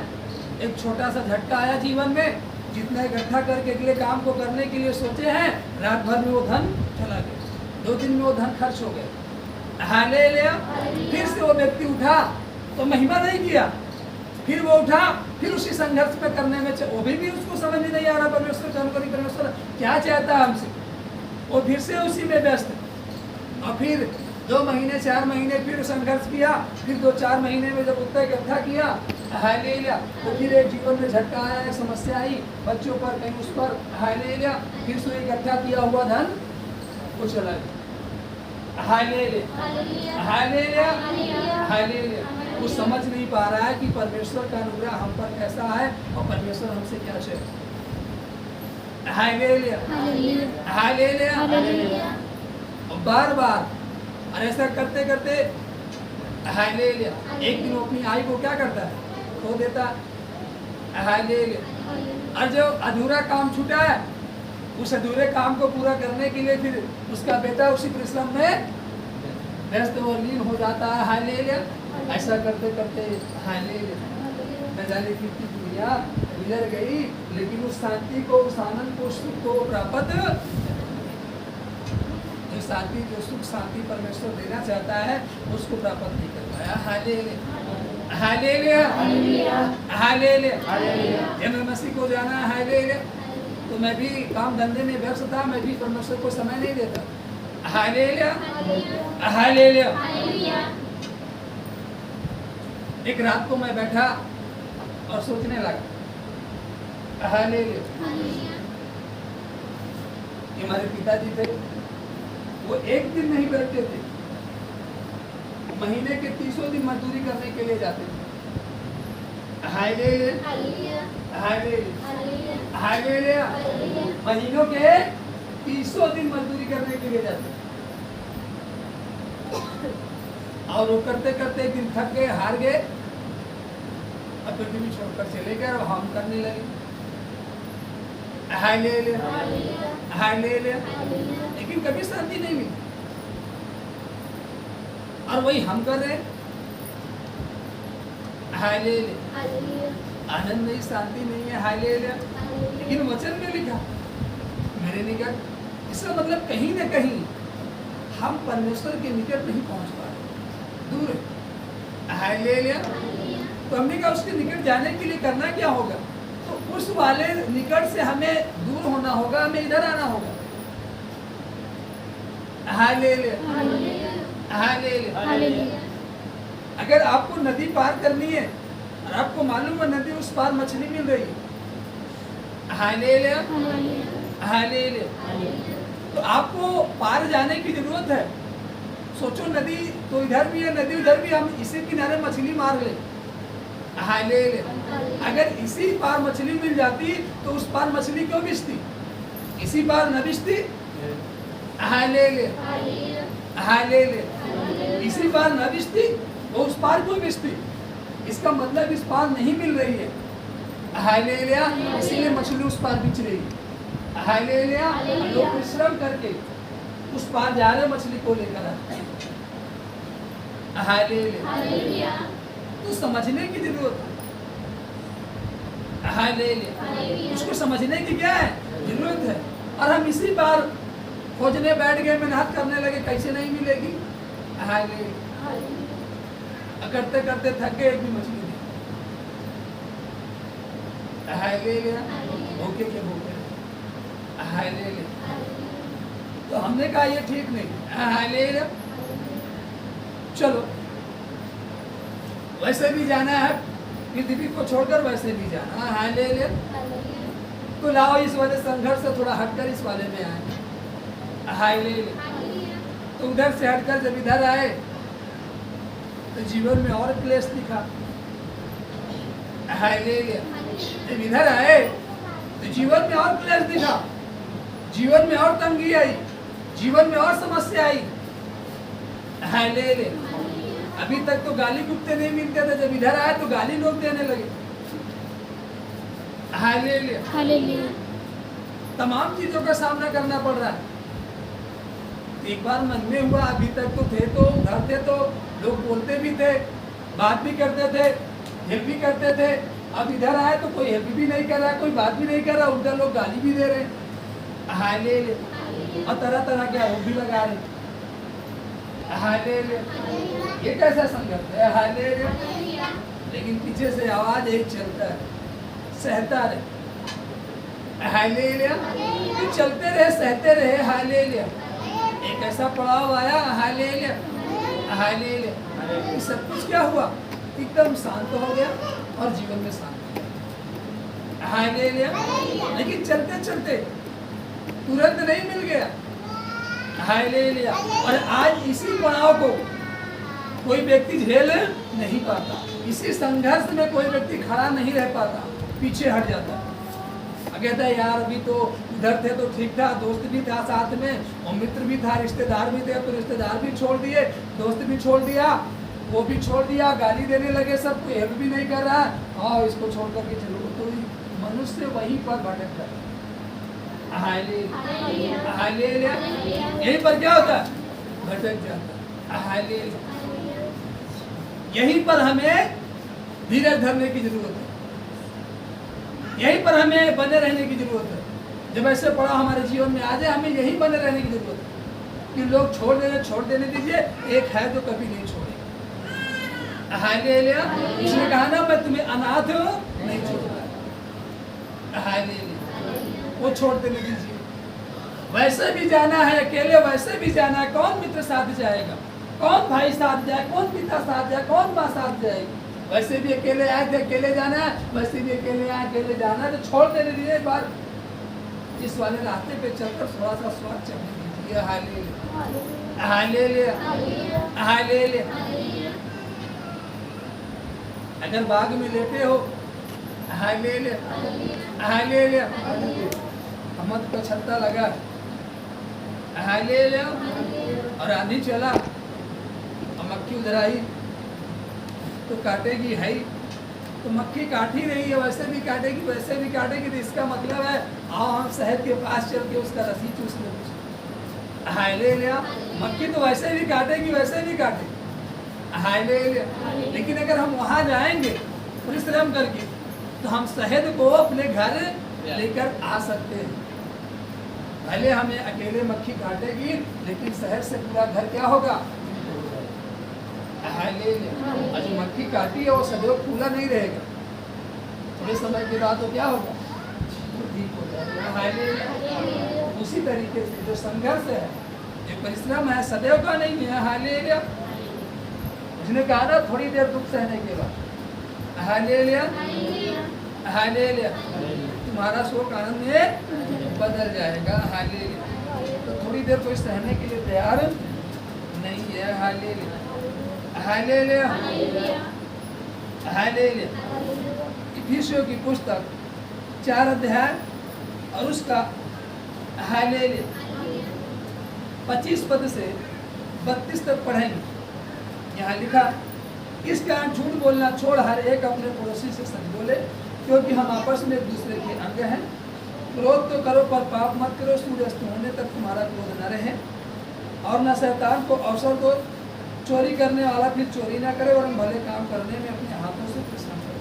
एक छोटा सा झटका आया जीवन में, जितना इकट्ठा करके अगले काम को करने के लिए सोचे हैं, रात भर में वो धन चला गया, 2 दिन में वो धन खर्च हो गया, हालेलुया। फिर से वो व्यक्ति उठा तो महिमा नहीं किया, फिर वो उठा, फिर उसी संघर्ष पे करने में, वो भी उसको समझ में नहीं आ रहा परमेश्वर क्या चाहता है हमसे, वो फिर से उसी में व्यस्त, और फिर 2 महीने 4 महीने फिर संघर्ष किया, फिर 2-4 महीने में जब उतना इकट्ठा किया, हालेलुया, तो फिर एक जीवन में झटका आया, एक समस्या आई, बच्चों पर, कहीं उस पर, हालेलुया, फिर से इकट्ठा किया हुआ धन वो चला गया, हालेलुया हालेलुया हालेलुया। वो समझ नहीं पा रहा है कि परमेश्वर का अनुग्रह हम पर कैसा है, और परमेश्वर हमसे क्या चाहता है, हालेलुया हालेलुया। और बार बार, और ऐसा करते करते, हालेलुया, एक दिन वो अपनी आई को क्या करता है, खो देता, हालेलुया। और जो अधूरा काम छूटा है, उस अधूरे काम को पूरा करने के लिए फिर उसका बेटा उसी परिश्रम में व्यस्त और लीन हो जाता है। हालेलुया। ऐसा करते करते हालेलुया न जाने कितनी दुनिया गुजर गई, लेकिन उस शांति को, उस आनंद को, सुख को प्राप्त, जो शांति, जो सुख शांति परमेश्वर देना चाहता है, उसको प्राप्त नहीं कर पाया। Hallelujah hallelujah hallelujah. जब मैं मसीह को जाना हालेलुया, तो मैं भी काम धंधे में व्यस्त था, मैं भी परमेश्वर को समय नहीं देता। Hallelujah hallelujah. एक रात को मैं बैठा और सोचने लगा। हालेलुया। हमारे पिताजी थे, वो एक दिन नहीं बैठते थे, महीने के 30 दिन मजदूरी करने के लिए जाते थे। Hallelujah hallelujah hallelujah. महीनों के 30 दिन मजदूरी करने के लिए जाते थे, और वो करते करते एक दिन थक गए, हार गए, अब पृथ्वी छोड़कर चले गए और हम करने लगे। Hallelujah hallelujah. लेकिन कभी शांति नहीं मिली, और वही हम कर रहे। हालेलुया। आनंद नहीं, शांति नहीं है। हालेलुया। लेकिन वचन में लिखा मेरे निकट, इसका मतलब कहीं ना कहीं हम परमेश्वर के निकट नहीं पहुंच पा रहे, दूर है। हालेलुया। तो हमने कहा उसके निकट जाने के लिए करना क्या होगा? तो उस वाले निकट से हमें दूर होना होगा, हमें इधर आना होगा। Hallelujah hallelujah. अगर आपको नदी पार करनी है और आपको मालूम है नदी उस पार मछली मिल रही है, हालेलुया हालेलुया, तो आपको पार जाने की जरूरत है। सोचो नदी तो इधर भी है, नदी उधर भी, हम इसी किनारे मछली मार ले। हालेलुया। अगर इसी पार मछली मिल जाती तो उस पार मछली क्यों बिछती? इसी पार न बिछती। Hallelujah hallelujah. इसी पार न बिछती वो उस पार क्यों बिछती? इसका मतलब इस पार नहीं मिल रही है। हालेलुया। इसीलिए मछली उस पार बिछ रही है। हालेलुया। लोग परिश्रम करके उस पार जा रहे मछली को लेकर आते। हालेलुया। तो समझने की जरूरत है। हालेलुया। उसको समझने की क्या है जरूरत है, और हम इसी बार खोजने बैठ गए, मेहनत करने लगे, कैसे नहीं मिलेगी। हालेलुया। करते करते थक गए, एक भी मछली नहीं। हालेलुया। भूखे के भूखे। हालेलुया। तो हमने कहा ये ठीक नहीं। हालेलुया। चलो वैसे भी जाना है, पृथ्वी को छोड़कर वैसे भी जाना। हालेलुया। तो लाओ इस वाले संघर्ष से थोड़ा हटकर इस वाले में आए। हालेलुया। तो उधर से हटकर जब इधर आए तो जीवन में और क्लेश दिखा। हालेलुया। जब इधर आए तो जीवन में और क्लेश दिखा, जीवन में और तंगी आई, जीवन में और समस्या आई। हालेलुया। अभी तक तो गाली कुत्ते नहीं मिलते थे, जब इधर आए तो गाली लोग देने लगे। Hallelujah hallelujah. तमाम चीजों का सामना करना पड़ रहा है। एक बार मन में हुआ, अभी तक तो थे, तो घर थे तो लोग बोलते भी थे, बात भी करते थे, हेल्प भी करते थे। अब इधर आए तो कोई हेल्प भी नहीं कर रहा, कोई बात भी नहीं कर रहा, उधर लोग गाली भी दे रहे। हालेलुया। और तरह तरह के आरोप भी लगा रहे। हालेलुया। ये कैसा संघर्ष है? हालेलुया। लेकिन पीछे से आवाज एक चलता है, सहता रहे। हालेलुया। तो चलते रहे, सहते रहे। हालेलुया। एक ऐसा पड़ाव आया। Hallelujah hallelujah. सब कुछ क्या हुआ? एकदम शांत हो गया और जीवन में शांति। हालेलुया। लेकिन चलते चलते तुरंत नहीं मिल गया। हालेलुया। और आज इसी पड़ाव को कोई व्यक्ति झेल नहीं पाता, इसी संघर्ष में कोई व्यक्ति खड़ा नहीं रह पाता, पीछे हट जाता। कहता है यार अभी तो इधर थे तो ठीक था, दोस्त भी था साथ में, और मित्र भी था, रिश्तेदार भी थे, तो रिश्तेदार भी छोड़ दिए, दोस्त भी छोड़ दिया, वो भी छोड़ दिया, गाली देने लगे, सब कोई हेल्प भी नहीं कर रहा, और इसको छोड़ करके चलो। तो मनुष्य वहीं पर भटकता है। हालेलुया। यहीं पर क्या होता है? भटक जाता है। हालेलुया। यहीं पर हमें धीरज धरने की जरूरत है, यहीं पर हमें बने रहने की जरूरत है। जब ऐसे पड़ा हमारे जीवन में आ जाए, हमें यहीं बने रहने की जरूरत है कि लोग छोड़ देने दीजिए, एक है तो कभी नहीं छोड़ेगा। हालेलुया। उसने कहा ना, मैं तुम्हें अनाथ नहीं छोड़ूंगा। हालेलुया। वो छोड़ देने दीजिए। वैसे भी जाना है अकेले, वैसे भी जाना है। कौन मित्र साथ जाएगा, कौन भाई साथ जाए, कौन पिता साथ जाए, कौन माँ साथ जाएगी। वैसे भी अकेले आए थे, अकेले जाना है, वैसे भी अकेले आए, अकेले जाना है, तो छोड़ देने दीजिए। एक बार इस वाले रास्ते पे चलकर थोड़ा सा स्वाद चखने दीजिए। Hallelujah, hallelujah, hallelujah. अगर बाग में लेटे हो, हालेलुया, हालेलुया, हमद को छत्ता लगा, हालेलुया, और आंधी चला और मक्खी उधर आई तो काटेगी है ही। तो मक्खी काट ही रही है, वैसे भी काटेगी, वैसे भी काटेगी। तो इसका मतलब है आओ हम शहद के पास चल के उसका रसी चूस ले। हालेलुया। मक्खी तो वैसे भी काटेगी, वैसे भी काटेगी। हालेलुया। लेकिन अगर हम वहाँ जाएंगे परिश्रम करके, तो हम शहद को अपने घर लेकर आ सकते हैं। भले हमें अकेले मक्खी काटेगी, लेकिन शहद से पूरा घर क्या होगा। हालेलुया। जो मक्खी काटी है वो सदैव फूला नहीं रहेगा, थोड़े समय के बाद तो क्या होगा, ठीक हो जाएगा। हालेलुया। उसी तरीके से जो संघर्ष है, जो परिश्रम है, सदैव का नहीं है। हालेलुया। उसने कहा ना, थोड़ी देर दुख सहने के बाद, हालेलुया, हालेलुया, तुम्हारा शोक आनंद में बदल जाएगा। हालेलुया। तो थोड़ी देर कोई सहने के लिए तैयार नहीं है। Hallelujah, hallelujah, hallelujah. इफिसियों की पुस्तक 4 अध्याय और उसका हालेलुया 25 पद से 32 तक पढ़ेंगे। यहाँ लिखा, इस कारण झूठ बोलना छोड़ हर एक अपने पड़ोसी से सच बोले, क्योंकि हम आपस में एक दूसरे के अंग हैं। क्रोध तो करो पर पाप मत करो, सूर्यास्त होने तक तुम्हारा क्रोध न रहे, और न शैतान को अवसर दो। चोरी करने वाला फिर चोरी ना करे, और भले काम करने में अपने हाथों से परिश्रम करे,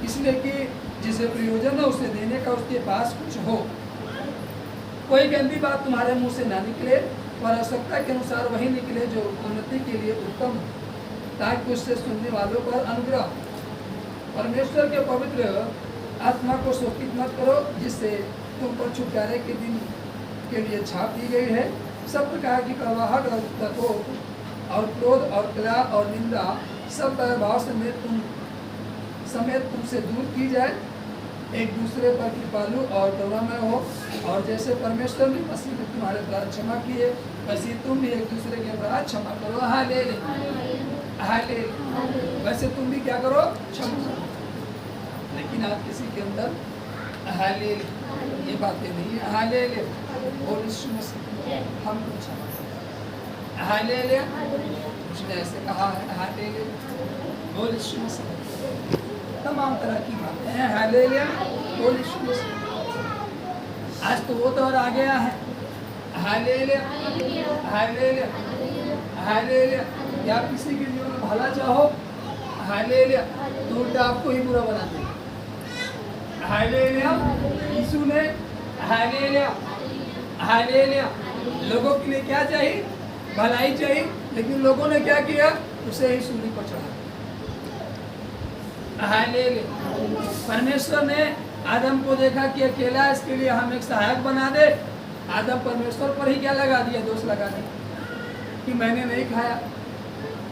इसलिए कि जिसे प्रयोजन हो उसे देने का उसके पास कुछ हो। कोई गंदी बात तुम्हारे मुंह से ना निकले, पर आवश्यकता के अनुसार वही निकले जो उन्नति के लिए उत्तम हो, ताकि उससे सुनने वालों पर अनुग्रह। परमेश्वर के पवित्र आत्मा को शोकित मत करो, जिससे तुम पर छुटकारे के दिन के लिए छाप दी गई है। सब प्रकार की कड़वाहट और तकोप और क्रोध और कलह और निंदा सब भाव समेत तुमसे दूर की जाए। एक दूसरे पर कृपालु और करुणामय हो, और जैसे परमेश्वर ने मसीह में तुम्हारे अपराध क्षमा किए, वैसे तुम भी एक दूसरे के अपराध क्षमा करो। Hallelujah, hallelujah. वैसे तुम भी क्या करो, क्षमा करो। लेकिन आज किसी के अंदर हालेलुया ये बातें नहीं है। हालेलुया। और यीशु मसीह हम कुछ हालेलुया, उसने ऐसे कहा है। हालेलुया। बोल यीशु मसीह। तमाम तरह की बातें हैं। हालेलुया। बोल यीशु मसीह। आज तो वो दौर आ गया है। Hallelujah, hallelujah, hallelujah. क्या आप किसी के जीवन में भला चाहो, हालेलुया, तो उल्टा आपको ही बुरा बना देगा। हालेलुया। यीशु ने हालेलुया, हालेलुया, लोगों के लिए क्या चाहिए, भलाई चाहिए, लेकिन लोगों ने क्या किया, उसे ही सूली पर चढ़ा। हालेलुया। परमेश्वर ने आदम को देखा कि अकेला, इसके लिए हम एक सहायक बना दे। आदम परमेश्वर पर ही क्या लगा दिया, दोष लगा दिया कि मैंने नहीं खाया,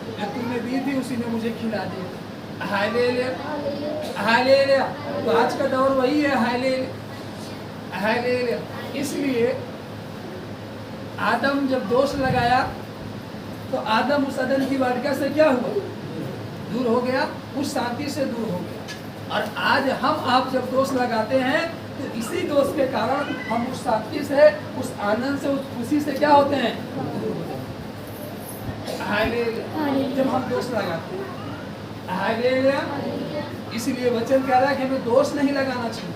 जो तूने दी थी उसी ने मुझे खिला दिया। Hallelujah, hallelujah. तो आज का दौर वही है। Hallelujah, hallelujah. इसलिए आदम जब दोष लगाया तो आदम उस अदन की वाटिका से क्या हुआ, दूर हो गया, उस शांति से दूर हो गया। और आज हम आप जब दोष लगाते हैं तो इसी दोष के कारण हम उस शांति से, उस आनंद से, उस खुशी से क्या होते हैं, हालेलुया। जब हम दोष लगाते हैं, हालेलुया। इसलिए वचन कह रहा है कि हमें दोष नहीं लगाना चाहिए।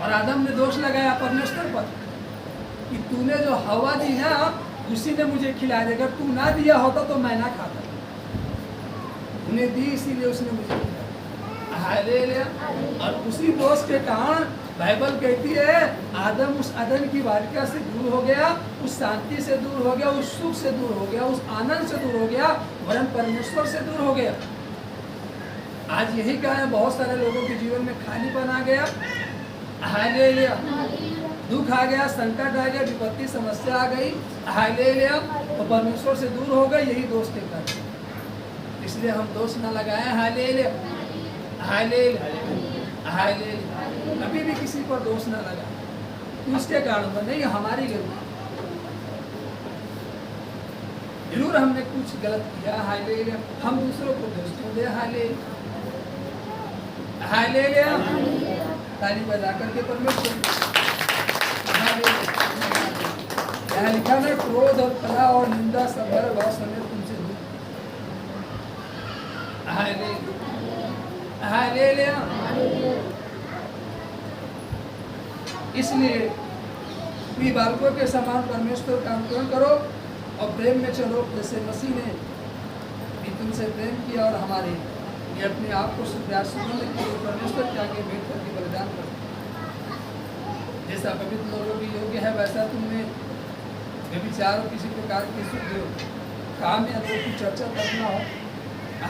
और आदम ने दोष लगाया परमेश्वर पर कि तूने जो हवा दी ना, उसी ने मुझे खिलाया। अगर तू ना दिया होता तो मैं ना खाता। उन्हें दी इसीलिए उसने मुझे खिलाया। हालेलुया। और उसी दोष के कारण बाइबल कहती है आदम उस अदन की बालिका से दूर हो गया, उस शांति से दूर हो गया, उस सुख से दूर हो गया, उस आनंद से दूर हो गया, वरन परमेश्वर से दूर हो गया। आज यही कारण बहुत सारे लोगों के जीवन में खालीपन आ गया। हालेलुया। दुख आ गया, संकट आ गया, विपत्ति समस्या आ गई। हालेलुया। और परमेश्वर से दूर हो गए, यही दोष के कारण। इसलिए हम दोष न लगाएं। हालेलुया। हालेलुया। हालेलुया। कभी भी किसी पर दोष न लगाएं उसके कारण पर, नहीं हमारी गलती, जरूर हमने कुछ गलत किया। हालेलुया। हम दूसरों को दोष क्यों दे। हालेलुया। हालेलुया। ताली बजा करके परमेश्वर यहाँ लिखा है क्रोध और कला और निंदा सब हर भाव समेत तुमसे दूर। हालेलुया। हालेलुया। इसलिए अपनी बालकों के समान परमेश्वर का अनुकरण करो और प्रेम में चलो, जैसे मसीह ने भी तुमसे प्रेम किया और हमारे ये अपने आप को सुंदर किए परमेश्वर के आगे भेंट करके बलिदान करो। जैसा पवित्र लोगों की योग्य है वैसा तुमने व्यभिचार और किसी प्रकार की शुद्ध काम या तो की चर्चा करना हो।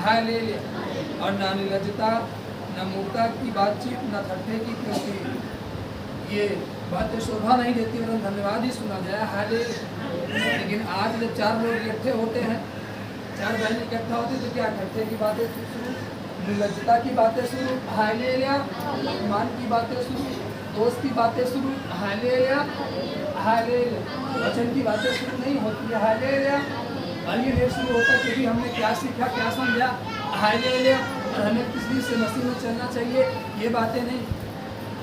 हालेलुया। और ना निर्लज्जता, न मूर्खता की बातचीत, न ठट्ठे की, क्योंकि ये बातें शोभा नहीं देती और धन्यवाद ही सुना जाए। हालेलुया। लेकिन आज जब चार लोग इकट्ठे होते हैं, चार बहनें इकट्ठा होती तो क्या ठट्ठे की बातें शुरू, निर्लज्जता की बातें शुरू। हालेलुया। अपमान की बातें शुरू, दोस्त की बातें शुरू। हालेलुया। हालेलुया। वचन की बातें शुरू नहीं होती है। हालेलुया। और ये नहीं शुरू होता कि भी हमने क्या सीखा, क्या समझा। हालेलुया। और हमें किस चीज़ से मसीह में चलना चाहिए, ये बातें नहीं,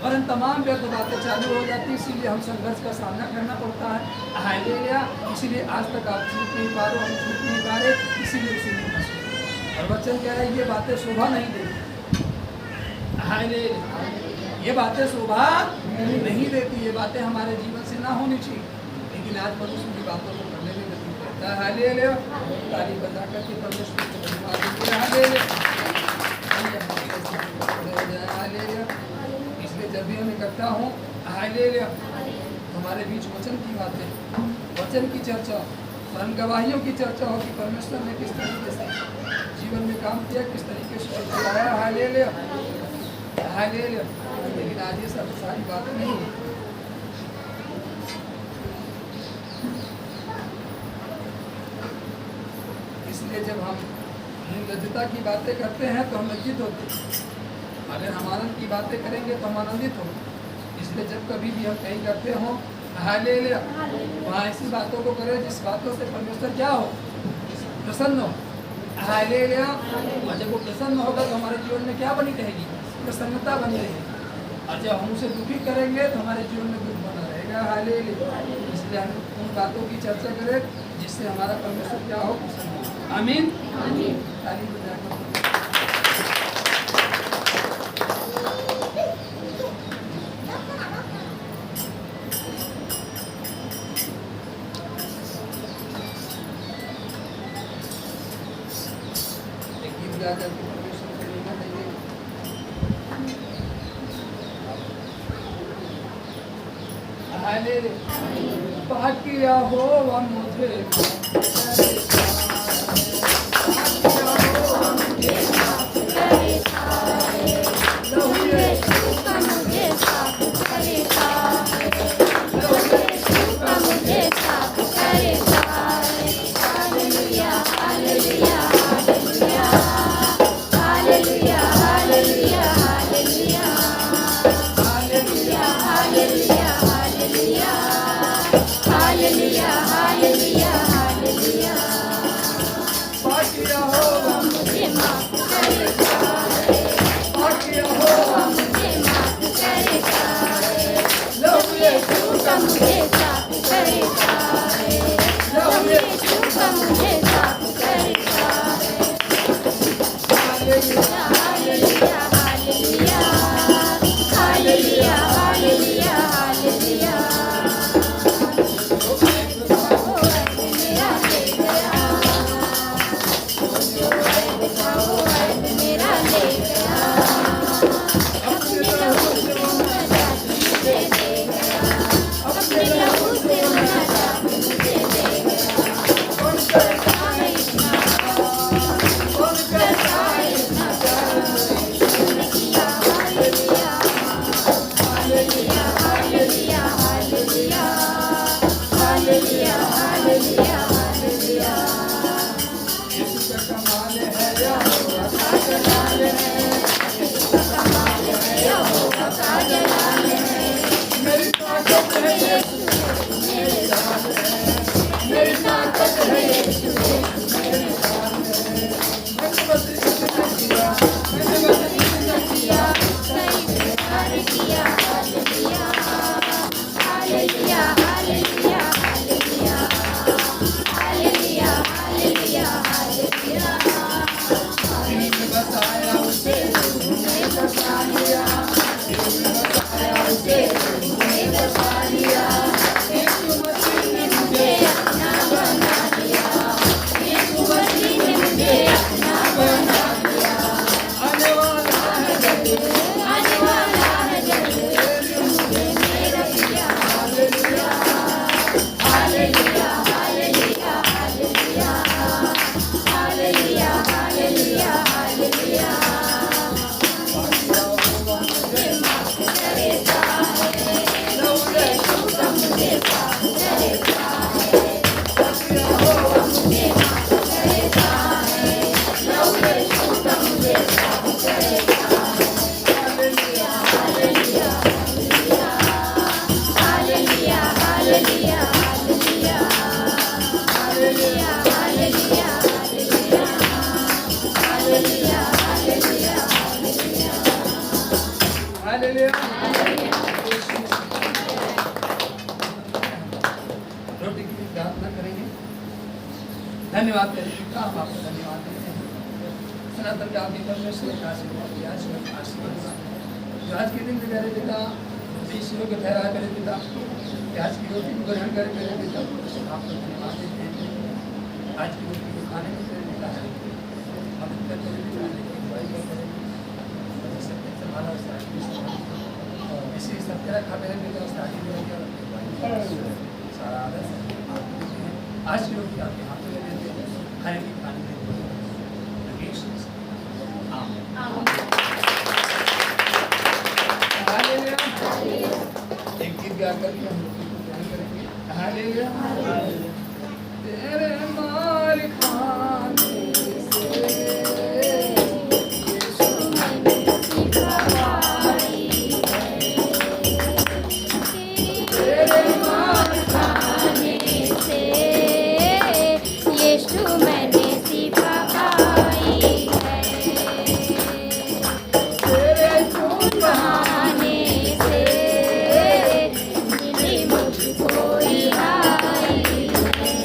और इन तमाम व्यर्थ बातें चालू हो जाती। इसीलिए हम संघर्ष का सामना करना पड़ता है। हालेलुया। इसीलिए आज तक आप छूट नहीं पा रहे, हम छूट नहीं पा रहे, इसीलिए उसी में फंसे। और वचन कह रहा है ये बातें शोभा नहीं देती। हालेलुया। ये बातें शोभा नहीं देती, ये बातें हमारे जीवन से ना होनी चाहिए, लेकिन आज मनुष्य की बातों को करने में व्यतीत करता है। हालेलुया। ताली बजा करके परमेश्वर को धन्यवाद देते हैं। हालेलुया। हालेलुया। इसलिए जब भी हम इकट्ठा हों, हालेलुया, हमारे बीच वचन की बातें, वचन की चर्चा और हम गवाहियों की चर्चा हो कि परमेश्वर ने किस तरीके से जीवन में काम किया, किस तरीके से चलाया। हालेलुया। हालेलुया। लेकिन आज ये सब सारी बातें नहीं है। इसलिए जब हम निर्लज्जता की बातें करते हैं तो हम लज्जित होते हैं, अगर हम आनंद की बातें करेंगे तो हम आनंदित होंगे। इसलिए जब कभी भी हम कहीं करते हों, हालेलुया, वहाँ ऐसी बातों को करें जिस बातों से परमेश्वर क्या हो, प्रसन्न हो। हालेलुया। और जब वो प्रसन्न होगा तो हमारे जीवन में क्या बनी रहेगी, प्रसन्नता बनी रहेगी। और जब हम उसे दुखी करेंगे तो हमारे जीवन में दुख बना रहेगा। हालेलुया। इसलिए हम उन बातों की चर्चा करें जिससे हमारा परमेश्वर क्या हो, प्रसन्न हो। आमीन। ताली बजाकर जाकर के परमेश्वर को लेना चाहिए। हालेलुया। पाकिया हो मुझे hallelujah hallelujah hallelujah hallelujah hallelujah Yeshu का कमाल है यहोवा का जलाल है यहोवा का जलाल है मेरी ताकत है यीशु मेरी जान है मेरी ताकत है यीशु मेरी जान है मैंने बस इतना किया मैंने बस इतना किया सही प्यार किया hallelujah hallelujah hallelujah hallelujah hallelujah hallelujah hallelujah दिल में बसाया उसे तूने बसा लिया दिल में बसाया उसे तूने बसा लिया यीशु मसीह ने मुझे अपना बना लिया यीशु मसीह ने मुझे अपना बना लिया आने वाला है जब आने वाला है जब मुझे मेरा पिया hallelujah hallelujah hallelujah hallelujah hallelujah hallelujah hallelujah मुझे माफ करेगा मुझे माफ करेगा मुझे माफ करेगा लव यीशु का मुझे माफ करेगा hallelujah hallelujah hallelujah hallelujah hallelujah hallelujah hallelujah hallelujah hallelujah hallelujah रोटी की प्रार्थना करेंगे धन्यवाद करेंगे पिता हम आपको धन्यवाद देते हैं सनातन का आपकी परमेश्वर का आशीर्वाद दिया आशीर्वाद जो आज के दिन में मेरे पिता विषयों को ठहरा मेरे पिता कि आज की रोटी को ग्रहण कर मेरे पिता आपको धन्यवाद देते हैं आज की रोटी को खाने में मेरे पिता है मदद कर मेरे पिता लेकिन भाई को करेंगे सत्य संभाला इसी सत्य रखा मेरे पिता स्टार्टिंग में क्या सारा आदर आज की रोटी आपके हाथ में देते हैं खाने की खाने में एक गीत गा करके हम रोटी को ग्रहण करेंगे हालेलुया तेरे मार खाने से यीशु तेरे मार यीशु मैंने सीखा पाई है तेरे खून खाने से मिली मुझको रिहाई है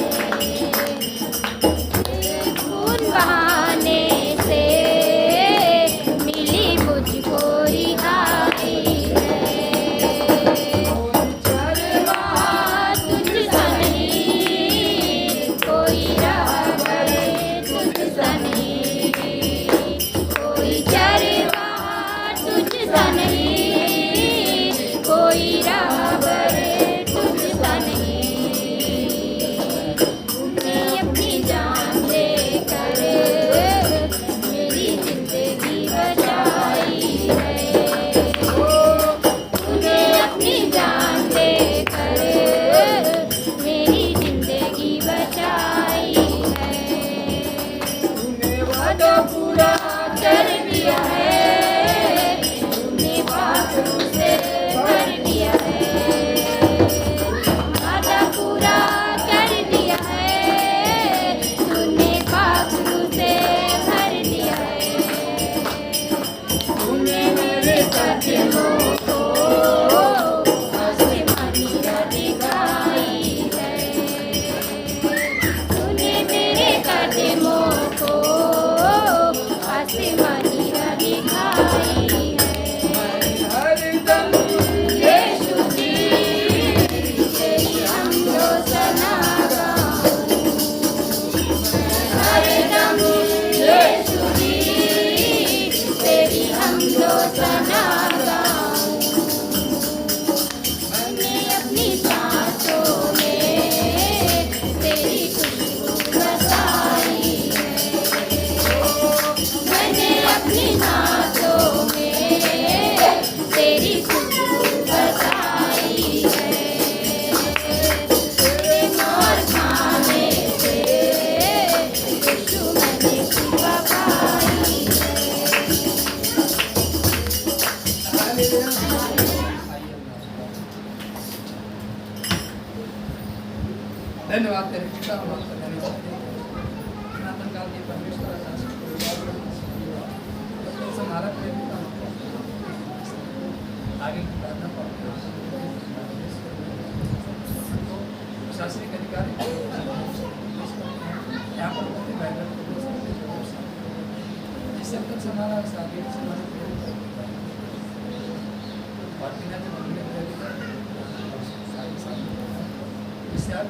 धन्यवाद तेरे पिता और आपका धन्यवाद सनातन काल के परमेश्वर हमारा प्रेम पिता आगे की प्रार्थना प्रशासनिक अधिकारी यहाँ पर होते बैठक जिससे तक हमारा साथी हमारा प्रेम और बिना जब हमने प्रेम इससे आप